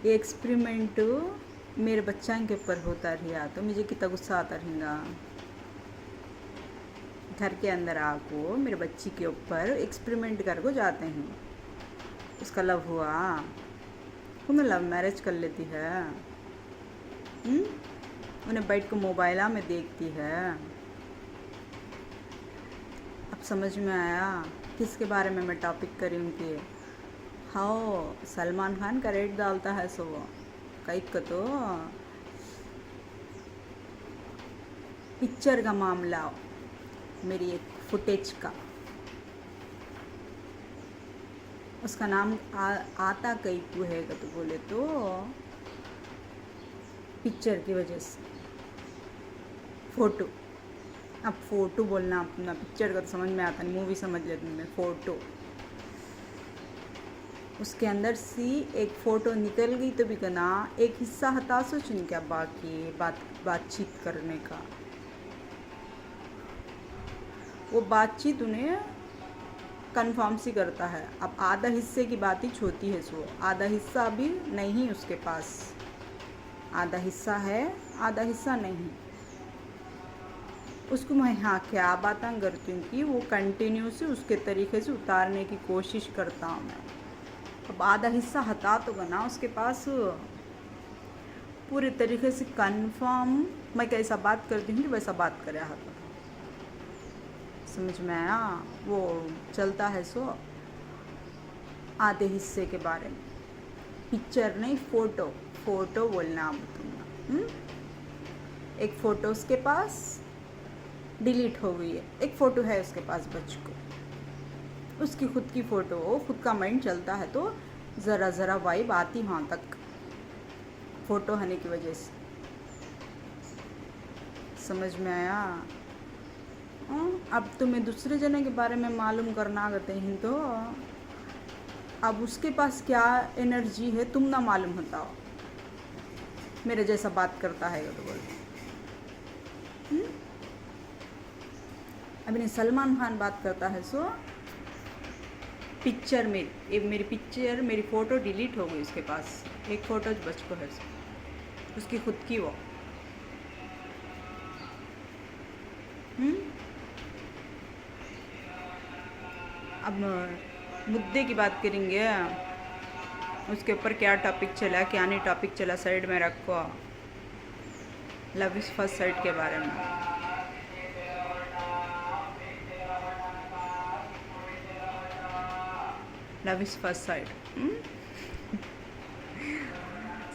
ये एक्सपेरिमेंट मेरे बच्चा के ऊपर होता रहा तो मुझे कितना गुस्सा आता रहेगा। घर के अंदर आको मेरे बच्ची के ऊपर एक्सपेरिमेंट कर को जाते हैं, उसका लव हुआ तो मैं लव मैरिज कर लेती है, उन्हें बैठ को मोबाइला में देखती है। अब समझ में आया किसके बारे में मैं टॉपिक करी उनकी। हाँ, सलमान खान का रेट डालता है सो वो कई का तो पिक्चर का मामला, मेरी एक फुटेज का, उसका नाम आता कई को है तो बोले तो पिक्चर की वजह से फ़ोटो। अब फ़ोटो बोलना अपना, पिक्चर का तो समझ में आता नहीं, मूवी समझ लेती मैं, फ़ोटो। उसके अंदर सी एक फ़ोटो निकल गई तो भी कहना एक हिस्सा हता सोच नहीं क्या, बाकी बातचीत करने का वो बातचीत उन्हें कंफर्म सी करता है। अब आधा हिस्से की बात ही छोटी है सो, आधा हिस्सा भी नहीं उसके पास, आधा हिस्सा है आधा हिस्सा नहीं। उसको मैं हाँ क्या बातें करती हूँ कि वो कंटिन्यू से उसके तरीके से उतारने की कोशिश करता हूँ मैं। अब आधा हिस्सा हटा तो बना उसके पास पूरे तरीके से कंफर्म मैं कैसा बात करती हूँ वैसा बात करे हाथ। समझ में आया? वो चलता है सो आधे हिस्से के बारे में, पिक्चर नहीं फ़ोटो, फ़ोटो बोलना अब तुम। एक फ़ोटो उसके पास डिलीट हो गई है, एक फ़ोटो है उसके पास बच को, उसकी खुद की फ़ोटो, खुद का माइंड चलता है तो ज़रा ज़रा वाइब आती वहाँ तक फ़ोटो होने की वजह से। समझ में आया? अब तुम्हें दूसरे जने के बारे में मालूम करना करते हैं तो अब उसके पास क्या एनर्जी है तुम ना मालूम होता हो, मेरे जैसा बात करता है तो बोल। अब नहीं सलमान खान बात करता है सो पिक्चर मेरी पिक्चर मेरी फ़ोटो डिलीट हो गई उसके पास, एक फ़ोटो बच को है उसकी खुद की वो। अब मुद्दे की बात करेंगे, उसके ऊपर क्या टॉपिक चला क्या नहीं टॉपिक चला साइड में रखो। लव इज़ फर्स्ट साइट के बारे में लव इज़ फर्स्ट साइट।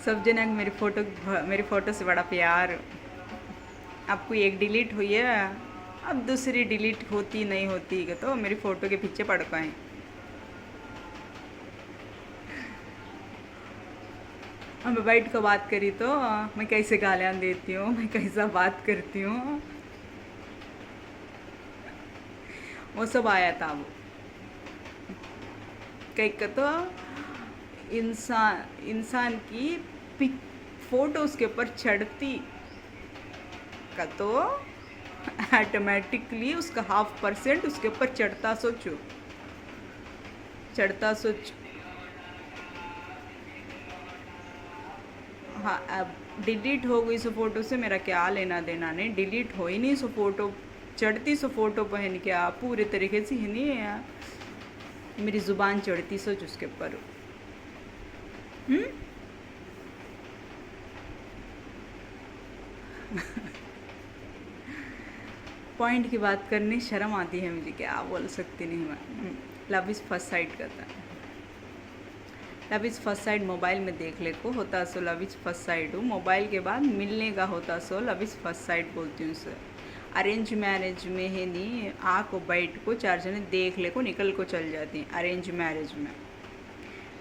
सब जने मेरी फ़ोटो से बड़ा प्यार। अब कोई एक डिलीट हुई है, अब दूसरी डिलीट होती नहीं होती तो मेरी फ़ोटो के पीछे पड़ पाए। अब बैठ को बात करी तो मैं कैसे गालियाँ देती हूँ, मैं कैसा बात करती हूँ, वो सब आया था। वो कई का तो इंसान की फ़ोटो उसके ऊपर चढ़ती का तो ऑटोमेटिकली उसका 0.5% उसके ऊपर चढ़ता सोचो। हाँ, अब डिलीट हो गई सो फ़ोटो से मेरा क्या लेना देना नहीं, डिलीट हो ही नहीं सो फ़ोटो चढ़ती सो फ़ोटो पहन के आप पूरे तरीके से ही नहीं है, मेरी ज़ुबान चढ़ती सोच उसके ऊपर। पॉइंट की बात करनी शर्म आती है मुझे, क्या बोल सकती नहीं मैं। लव इज़ फर्स्ट साइट करता है। Love is first sight mobile में देख ले को होता so love is first sight हूँ, मोबाइल के बाद मिलने का होता so love is first sight बोलती हूँ सर। अरेंज मैरिज में है नहीं, आ को बैठ को चार जने देख ले को निकल को चल जाती हैं। अरेंज मैरिज में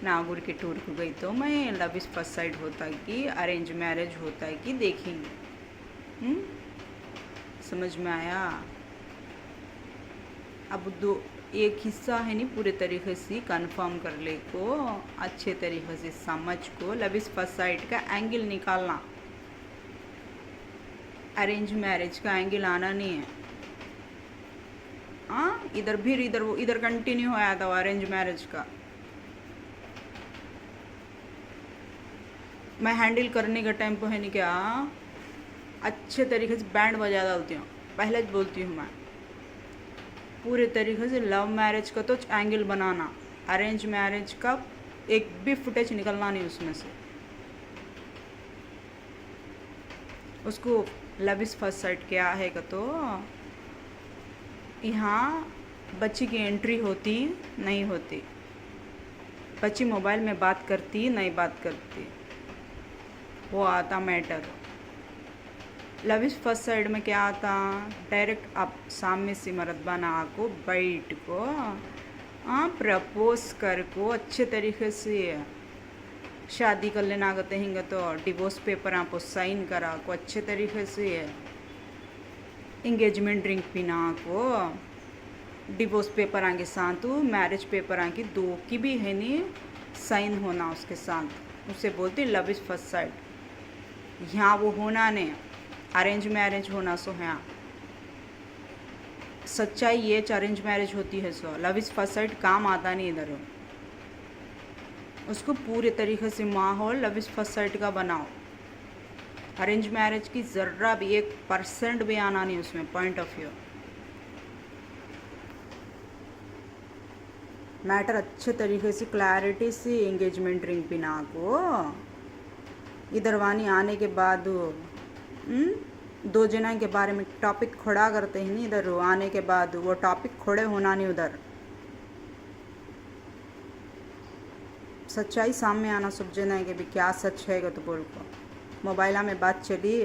नागौर के टूर को गई तो मैं लव इज़ फर्स्ट साइट होता है कि अरेंज मैरिज होता है कि देखेंगे। समझ में आया? अब दो एक हिस्सा है नहीं पूरे तरीके से कंफर्म कर ले को, अच्छे तरीके से समझ को लव इज़ फर्स्ट साइट का एंगल निकालना। अरेंज मैरिज का एंगल आना नहीं है। हाँ, इधर भी इधर वो इधर कंटिन्यू होया था अरेंज मैरिज का। मैं हैंडल करने का टाइम पे है नहीं क्या, अच्छे तरीके से बैंड बजा डालती हूँ, पहले बोलती हूँ मैं पूरे तरीके से। लव मैरिज का तो एंगल बनाना, अरेंज मैरिज का एक भी फुटेज निकलना नहीं उसमें से। उसको लव इज़ फर्स्ट साइट क्या है का तो यहाँ बच्ची की एंट्री होती नहीं होती, बच्ची मोबाइल में बात करती नहीं बात करती, वो आता matter. Love is first side में क्या आता, डायरेक्ट आप सामने से मर्दबा ना को बैठ को प्रपोज कर को अच्छे तरीके से शादी कर लेना आगते हिंगे तो डिवोर्स पेपर आपको साइन करा को अच्छे तरीके से, इंगेजमेंट ड्रिंक पीना को, डिवोर्स पेपर आगे साथ मैरिज पेपर आगे दो की भी है नहीं साइन होना उसके साथ, उसे बोलते लव इज़ फर्स्ट साइड। यहाँ वो होना नहीं, अरेंज मैरिज होना सो है। सच्चाई ये अरेंज मैरिज होती है so love is first side काम आता नहीं इधर। उसको पूरे तरीके से माहौल लव इज़ फर्स्ट साइड का बनाओ। अरेंज मैरिज की ज़र्रा भी 1% भी आना नहीं उसमें पॉइंट ऑफ व्यू। मैटर अच्छे तरीके से क्लैरिटी से एंगेजमेंट रिंग पिना को इधर वानी आने के बाद दो जना के बारे में टॉपिक खड़ा करते हैं नहीं, इधर आने के बाद वो टॉपिक खड़े होना नहीं उधर। सच्चाई सामने आना सब जना के भी क्या सच है तो बोल को। मोबाइल में बात चली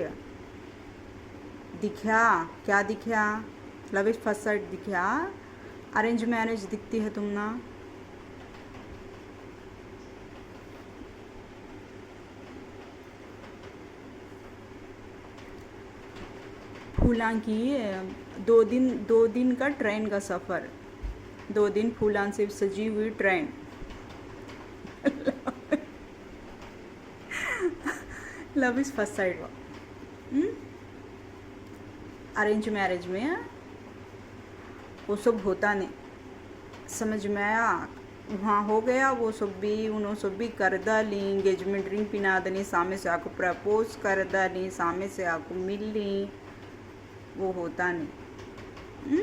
दिखा क्या दिखा, लव इज़ फर्स्ट साइट दिखा, अरेंज मैरिज दिखती है तुम ना। फूलां की 2 दिन का ट्रेन का सफ़र, 2 दिन फूलां से सजी हुई train. Love is first side arrange marriage में वो सब होता नहीं। समझ में आया? वहाँ हो गया वो सब भी, उन्होंने सब भी कर डाली, इंगेजमेंट रिंग पिना दनी, सामने से आपको प्रपोज कर डाली, सामने से आपको मिल ली, वो होता नहीं।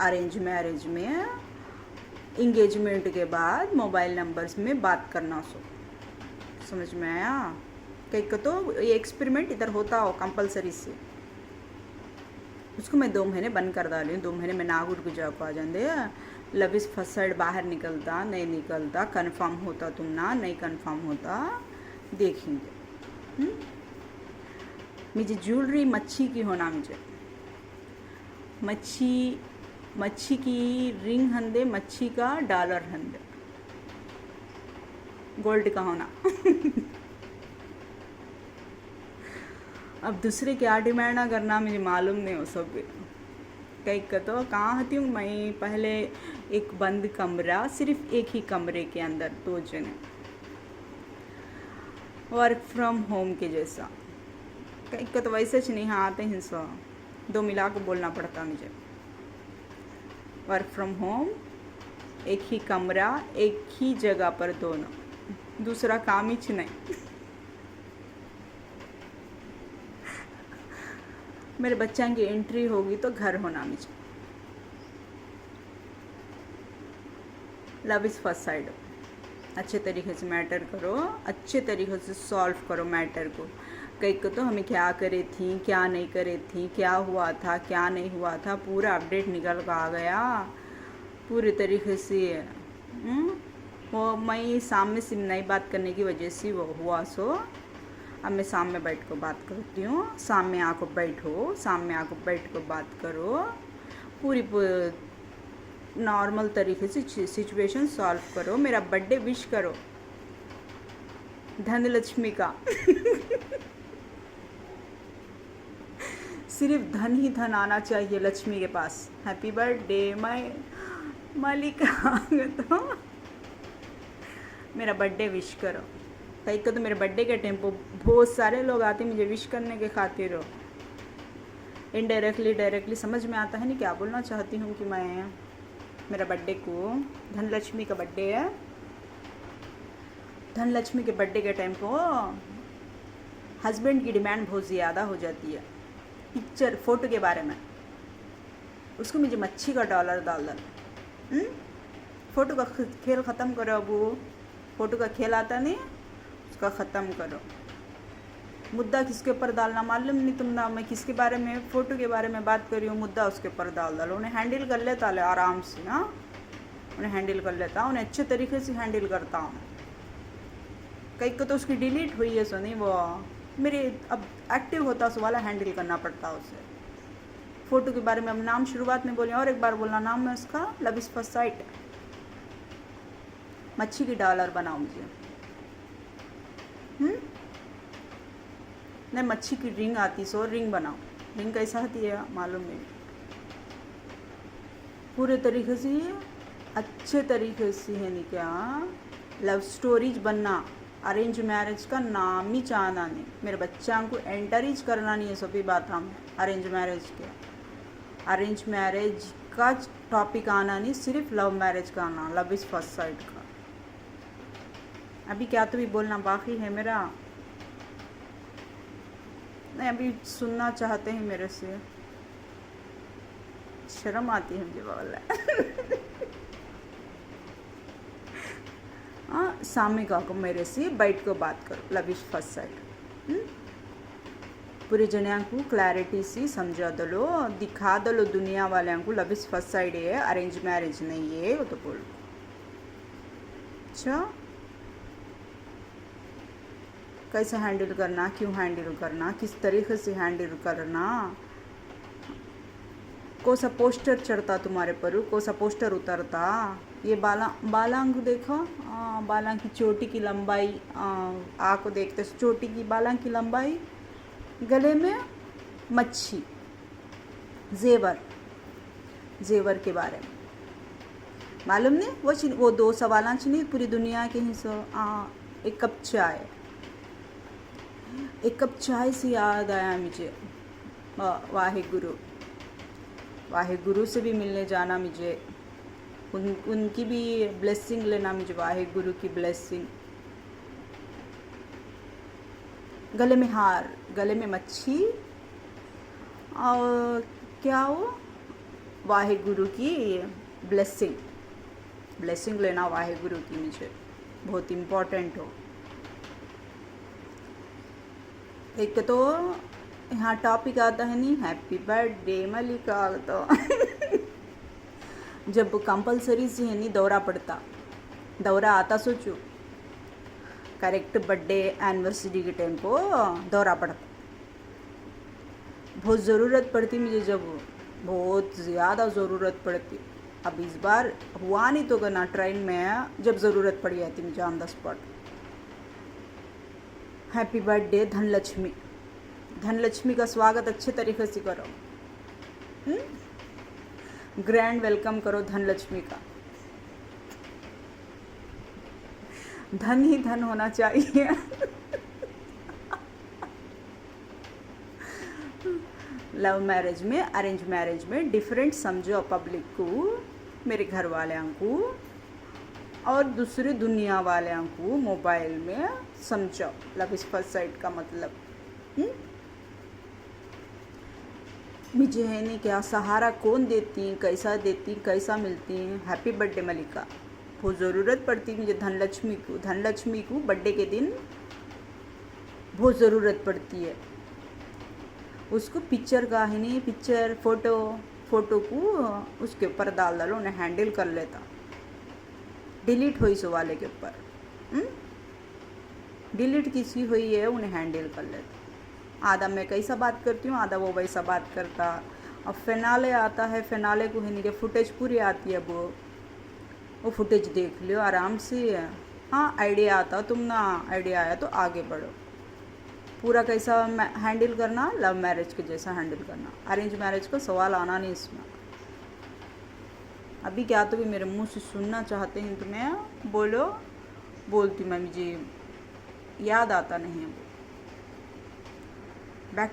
अरेंज मैरिज में इंगेजमेंट के बाद मोबाइल नंबर्स में बात करना सो। समझ में आया? कहीं का तो ये एक्सपेरिमेंट इधर होता हो कंपलसरी से। उसको मैं 2 महीने बंद कर डाली हूँ, 2 महीने में नागौर को जाको आ जाते। लव इज़ फर्स्ट साइड बाहर निकलता नहीं निकलता, कंफर्म होता तुम ना, नहीं कंफर्म होता देखेंगे। मुझे ज्वेलरी मच्छी की होना, मुझे मच्छी की रिंग हंदे, मच्छी का डॉलर हंदे, गोल्ड का होना। अब दूसरे क्या डिमांड ना करना मुझे मालूम नहीं हो सब। कहीं का तो कहाँ होती हूँ मैं, पहले एक बंद कमरा, सिर्फ एक ही कमरे के अंदर 2 जने, वर्क फ्रॉम होम के जैसा। कहीं का तो वैसे नहीं आते हैं सो, 2 मिला को बोलना पड़ता मुझे। वर्क फ्रॉम होम, एक ही कमरा, एक ही जगह पर दोनों, दूसरा काम ही नहीं। मेरे बच्चा की एंट्री होगी तो घर होना मुझे। Love is first side. अच्छे तरीके से मैटर करो, अच्छे तरीके से सॉल्व करो मैटर को। कई को तो हमें क्या करे थी, क्या नहीं करे थी, क्या हुआ था, क्या नहीं हुआ था, पूरा अपडेट निकल कर आ गया पूरी तरीके से। वो मैं सामने से नहीं बात करने की वजह से वो हुआ। सो अब मैं सामने बैठ कर बात करती हूँ। सामने आको बैठो, सामने आको बैठ कर बात करो, पूरी नॉर्मल तरीके से सिचुएशन सॉल्व करो। मेरा बर्थडे विश करो धनलक्ष्मी का। सिर्फ धन ही धन आना चाहिए लक्ष्मी के पास। हैप्पी बर्थडे मलिका। तो मेरा बर्थडे विश करो। कहीं को तो मेरे बर्थडे के टाइम पर बहुत सारे लोग आते मुझे विश करने के खातिर। इनडायरेक्टली डायरेक्टली समझ में आता है नहीं क्या बोलना चाहती हूँ कि मैं मेरा बर्थडे को धनलक्ष्मी का बर्थडे है। धनलक्ष्मी के बर्थडे के टाइम को हस्बैंड की डिमांड बहुत ज़्यादा हो जाती है पिक्चर फ़ोटो के बारे में। उसको मुझे मच्छी का डॉलर डाल दो। फ़ोटो का खेल ख़त्म करो। अब वो फ़ोटो का खेल आता नहीं, उसका ख़त्म करो। मुद्दा किसके ऊपर डालना मालूम नहीं तुम ना। मैं किसके बारे में, फ़ोटो के बारे में बात कर रही हूँ, मुद्दा उसके ऊपर डाल डालो। उन्हें हैंडल कर लेता है आराम से ना, उन्हें हैंडल कर लेता हूँ, उन्हें अच्छे तरीके से हैंडल करता हूँ। कई को तो उसकी डिलीट हुई है, सो नहीं वो मेरे अब एक्टिव होता सो वाला हैंडल करना पड़ता उसे। फ़ोटो के बारे में अब नाम शुरुआत में बोले और एक बार बोलना नाम है उसका लव इज़ फर्स्ट साइट। मच्छी की डॉलर बनाओ मुझे। नहीं मच्छी की रिंग आती सो रिंग बनाओ। रिंग कैसा आती है मालूम नहीं। पूरे तरीके से अच्छे तरीके से है नहीं क्या लव स्टोरीज बनना। अरेंज मैरिज का नाम ही चाहना नहीं। मेरे बच्चा को एंटरीज करना नहीं है सभी बात। हम अरेंज मैरिज के अरेंज मैरिज का टॉपिक आना नहीं, सिर्फ लव मैरिज का आना, लव इज़ फर्स्ट साइट का। अभी क्या तो भी बोलना बाकी है मेरा। नहीं अभी सुनना चाहते हैं मेरे से, शर्म आती है मुझे बोलना। हाँ सामने का को मेरे से बैठ को बात करो लव इज़ फर्स्ट साइट। पूरे जनिया को क्लैरिटी से समझा दलो, दिखा दलो दुनिया वाले को लव इज़ फर्स्ट साइड है, अरेंज मैरिज नहीं है। वो तो बोलो अच्छा कैसे हैंडल करना, क्यों हैंडल करना, किस तरीके से हैंडल करना। कौन सा पोस्टर चढ़ता तुम्हारे पर, कौन सा पोस्टर उतरता। ये बालांग देखो, बालांग की चोटी की लंबाई, आँख को देखते चोटी की बालांग की लंबाई, गले में मच्छी, जेवर के बारे में मालूम नहीं। वो दो सवाल नहीं पूरी दुनिया के ही सो। एक कप चाय, एक कप चाय से याद आया मुझे वाहेगुरु से भी मिलने जाना मुझे, उनकी भी ब्लेसिंग लेना मुझे, वाहेगुरु की ब्लेसिंग। गले में हार, गले में मच्छी और क्या हो वाहेगुरु की ब्लेसिंग लेना वाहेगुरु की मुझे बहुत इम्पोर्टेंट हो। एक तो यहाँ टॉपिक आता है नहीं हैप्पी बर्थडे मलिका। तो जब कंपलसरी से है नहीं दौरा पड़ता, दौरा आता सोचो करेक्ट बर्थडे एनिवर्सरी के टाइम को दौरा पड़ता। बहुत ज़रूरत पड़ती मुझे, जब बहुत ज़्यादा ज़रूरत पड़ती। अब इस बार हुआ नहीं तो करना ट्रेन में, जब ज़रूरत पड़ जाती मुझे on the spot. Happy birthday Dhanlaxmi. Dhanlaxmi का स्वागत अच्छे तरीके से करो, ग्रैंड वेलकम करो धनलक्ष्मी का। धन ही धन होना चाहिए। लव मैरिज में, अरेंज मैरिज में डिफरेंट समझो पब्लिक को, मेरे घर वालों को और दूसरी दुनिया वालों को मोबाइल में समझो लव इज़ फर्स्ट साइट का मतलब। मुझे है नहीं क्या सहारा कौन देती, कैसा मिलती हैं। हैप्पी बर्थडे मलिका। बहुत ज़रूरत पड़ती मुझे धनलक्ष्मी को। धनलक्ष्मी को बर्थडे के दिन बहुत ज़रूरत पड़ती है उसको। पिक्चर का है नहीं, पिक्चर फोटो को उसके ऊपर डाल डालो, उन्हें हैंडल कर लेता, डिलीट हुई सो वाले के ऊपर, डिलीट किसी हुई है उन्हें हैंडल कर लेता। आधा मैं कैसा बात करती हूँ, आधा वो वैसा बात करता। अब फिनाले आता है, फिनाले को है नहीं कि फुटेज पूरी आती है, वो फुटेज देख लियो आराम से। हाँ आइडिया आता, तुम ना आइडिया आया तो आगे बढ़ो। पूरा कैसा हैंडल करना, लव मैरिज के जैसा हैंडल करना, अरेंज मैरिज का सवाल आना नहीं इसमें। अभी क्या तो भी मेरे मुंह से सुनना चाहते हैं तो मैं बोलती मैं, मुझे याद आता नहीं है। बैक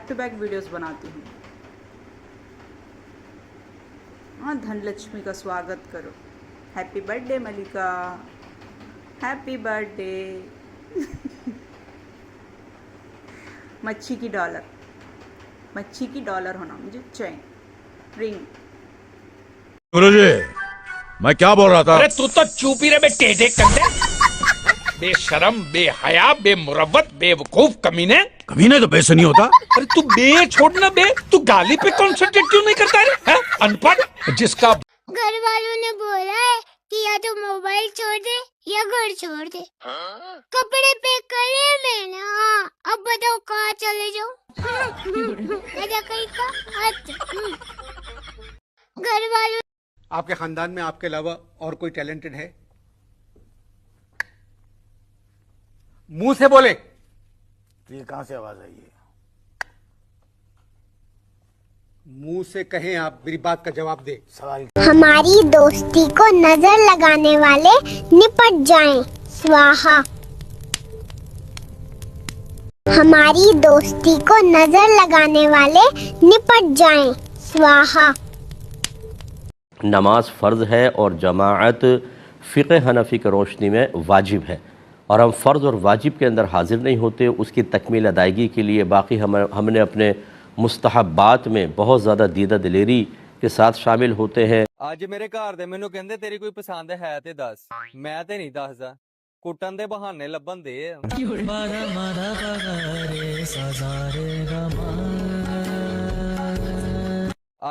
टू बैक वीडियोस बनाती हूँ। हाँ धनलक्ष्मी का स्वागत करो। हैप्पी बर्थडे मलिका, हैप्पी बर्थडे। मच्छी की डॉलर होना मुझे चैन रिंग। गुरुजी मैं क्या बोल रहा था? अरे तू तो चुप ही रहे बे टेढ़े कंधे, बेशरम, बेहया, बेमुरव्वत, बेवकूफ, कमीने। कमीने तो पैसे नहीं होता। अरे तू बे छोड़ना बे, तू गाली पे कॉन्सेंट्रेट क्यों नहीं करता है? अनपढ़ जिसका। घर वालों ने बोला है कि या तो मोबाइल छोड़ दे या घर छोड़ दे। कपड़े पैक करे मैंने। हाँ अब बताओ कहाँ चले जाऊँ? कहीं का घर वालों। आपके खानदान में आपके अलावा और कोई टैलेंटेड है? मुंह से बोले। तो ये कहां से आवाज आई है? मुंह से कहें, आप मेरी बात का जवाब दे। सवाल। हमारी दोस्ती को नजर लगाने वाले निपट जाएं, स्वाहा। हमारी दोस्ती को नजर लगाने वाले निपट जाएं, स्वाहा। नमाज फ़र्ज़ है और जमाअत फ़िक़्ह हनफ़ी की रोशनी में वाजिब है, और हम फ़र्ज़ और वाजिब के अंदर हाजिर नहीं होते। उसकी तकमील अदायगी के लिए बाकी हमने अपने मुस्तहब्बात में बहुत ज़्यादा दीदा दिलेरी के साथ शामिल होते हैं। ਅੱਜ ਮੇਰੇ ਘਰ ਦੇ ਮੈਨੂੰ ਕਹਿੰਦੇ ਤੇਰੀ ਕੋਈ ਪਸੰਦ ਹੈ ਤੇ ਦੱਸ, ਮੈਂ ਤੇ ਨਹੀਂ ਦੱਸਦਾ, ਕੁੱਟਣ ਦੇ ਬਹਾਨੇ ਲੱਭਣ ਦੇ।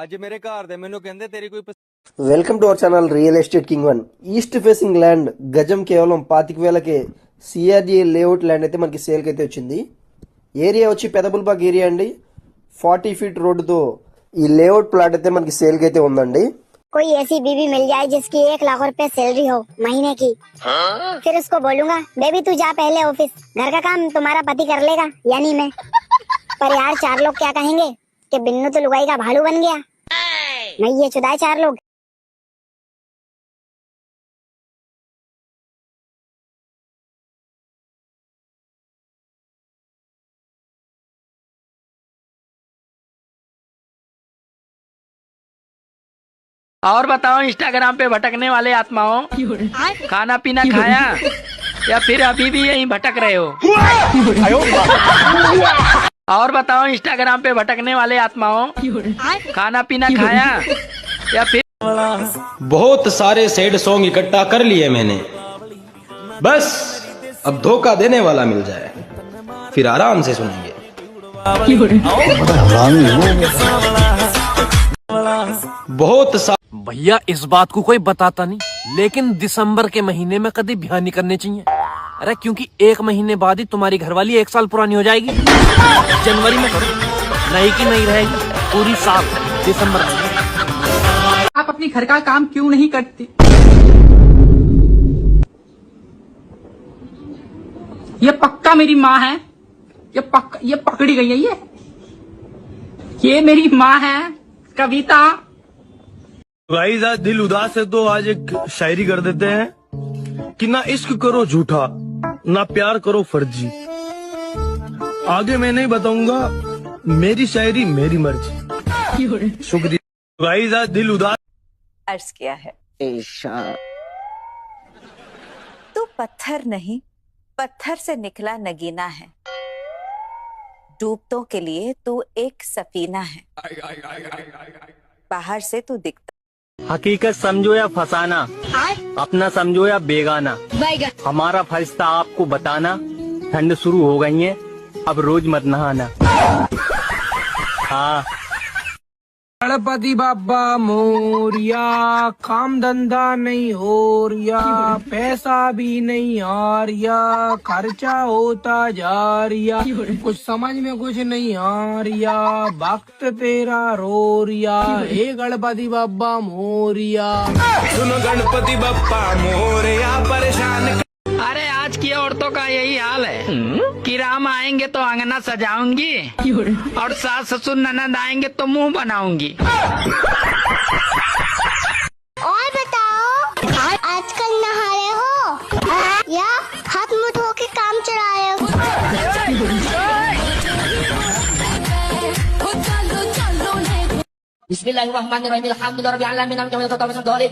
ਅੱਜ ਮੇਰੇ ਘਰ ਦੇ ਮੈਨੂੰ ਕਹਿੰਦੇ తేరి ਕੋਈ। Welcome to our channel real estate king one. East facing land గజం కేవలం 25,000కే సిఆర్డీఏ లేఅవుట్ ల్యాండ్ అయితే మనకి సేల్కి అయితే వచ్చింది. ఏరియా వచ్చి పెదబుల్బాగ్ ఏరియా అండి. 40 फीट రోడ్డుతో ఈ లేఅవుట్ ప్లాట్ అయితే మనకి సేల్కి అయితే ఉందండి. कोई ऐसी बीवी मिल जाए जिसकी 1 लाख रुपए सैलरी हो महीने की। फिर उसको बोलूंगा बेबी तू जा पहले ऑफिस, घर का काम तुम्हारा पति कर लेगा यानी मैं। पर यार 4 लोग क्या कहेंगे कि बिन्नू तो लुगाई का भालू बन गया। मैं ये चुदाए 4 लोग। और बताओ इंस्टाग्राम पे भटकने वाले आत्माओं, खाना पीना खाया या फिर अभी भी यहीं भटक रहे हो? और बताओ इंस्टाग्राम पे भटकने वाले आत्माओं, खाना पीना खाया या फिर? बहुत सारे सैड सॉन्ग इकट्ठा कर लिए मैंने, बस अब धोखा देने वाला मिल जाए फिर आराम से सुनेंगे। बहुत भैया इस बात को कोई बताता नहीं, लेकिन दिसंबर के महीने में कभी ब्याह नहीं करने चाहिए। अरे क्योंकि 1 महीने बाद ही तुम्हारी घरवाली 1 साल पुरानी हो जाएगी। जनवरी में करो, नहीं की नहीं रहेगी पूरी साल दिसंबर में। आप अपने घर का काम क्यों नहीं करते? ये पक्का मेरी माँ है, ये पकड़ी गई है। ये मेरी माँ है कविता। गाइस आज दिल उदास है तो आज एक शायरी कर देते हैं कि ना इश्क करो झूठा ना प्यार करो फर्जी। आगे मैं नहीं बताऊंगा, मेरी शायरी मेरी मर्जी। शुक्रिया। गाइस आज दिल उदास अर्ज किया है तू पत्थर नहीं पत्थर से निकला नगीना है, डूबतों के लिए तू एक सफीना है, बाहर से तू दिखता। हकीकत समझो या फसाना, अपना समझो या बेगाना, हमारा फर्ज था आपको बताना ठंड शुरू हो गई है, अब रोज मत नहाना। हाँ। गणपति बाबा मोरिया, काम धंधा नहीं हो रिया, पैसा भी नहीं आ रिया, खर्चा होता जा रिया, कुछ समझ में कुछ नहीं आ रिया, वक्त तेरा रो रिया, हे गणपति बाबा मोरिया। सुनो गणपति बाबा मोरिया परेशान। अरे आज की औरतों का यही हाल है कि राम आएंगे तो अंगना सजाऊंगी और सास ससुर ननद आएंगे तो मुंह बनाऊंगी। और बताओ, आजकल नहा रहे हो या हाथ मुंह धो के काम चला रहे हो? Bismillahirrahmanirrahim. Alhamdulillahirabbil alamin. Bismillahirrahmanirrahim.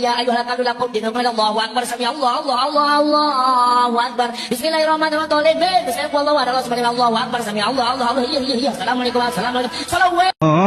Ya ayyuhal kafirun qum dinna Allahu akbar. Sami Allah Allahu akbar. Bismillahirrahmanirrahim. Bismillahirrahmanirrahim. Allahu akbar. Sami Allah Allahu. Assalamualaikum.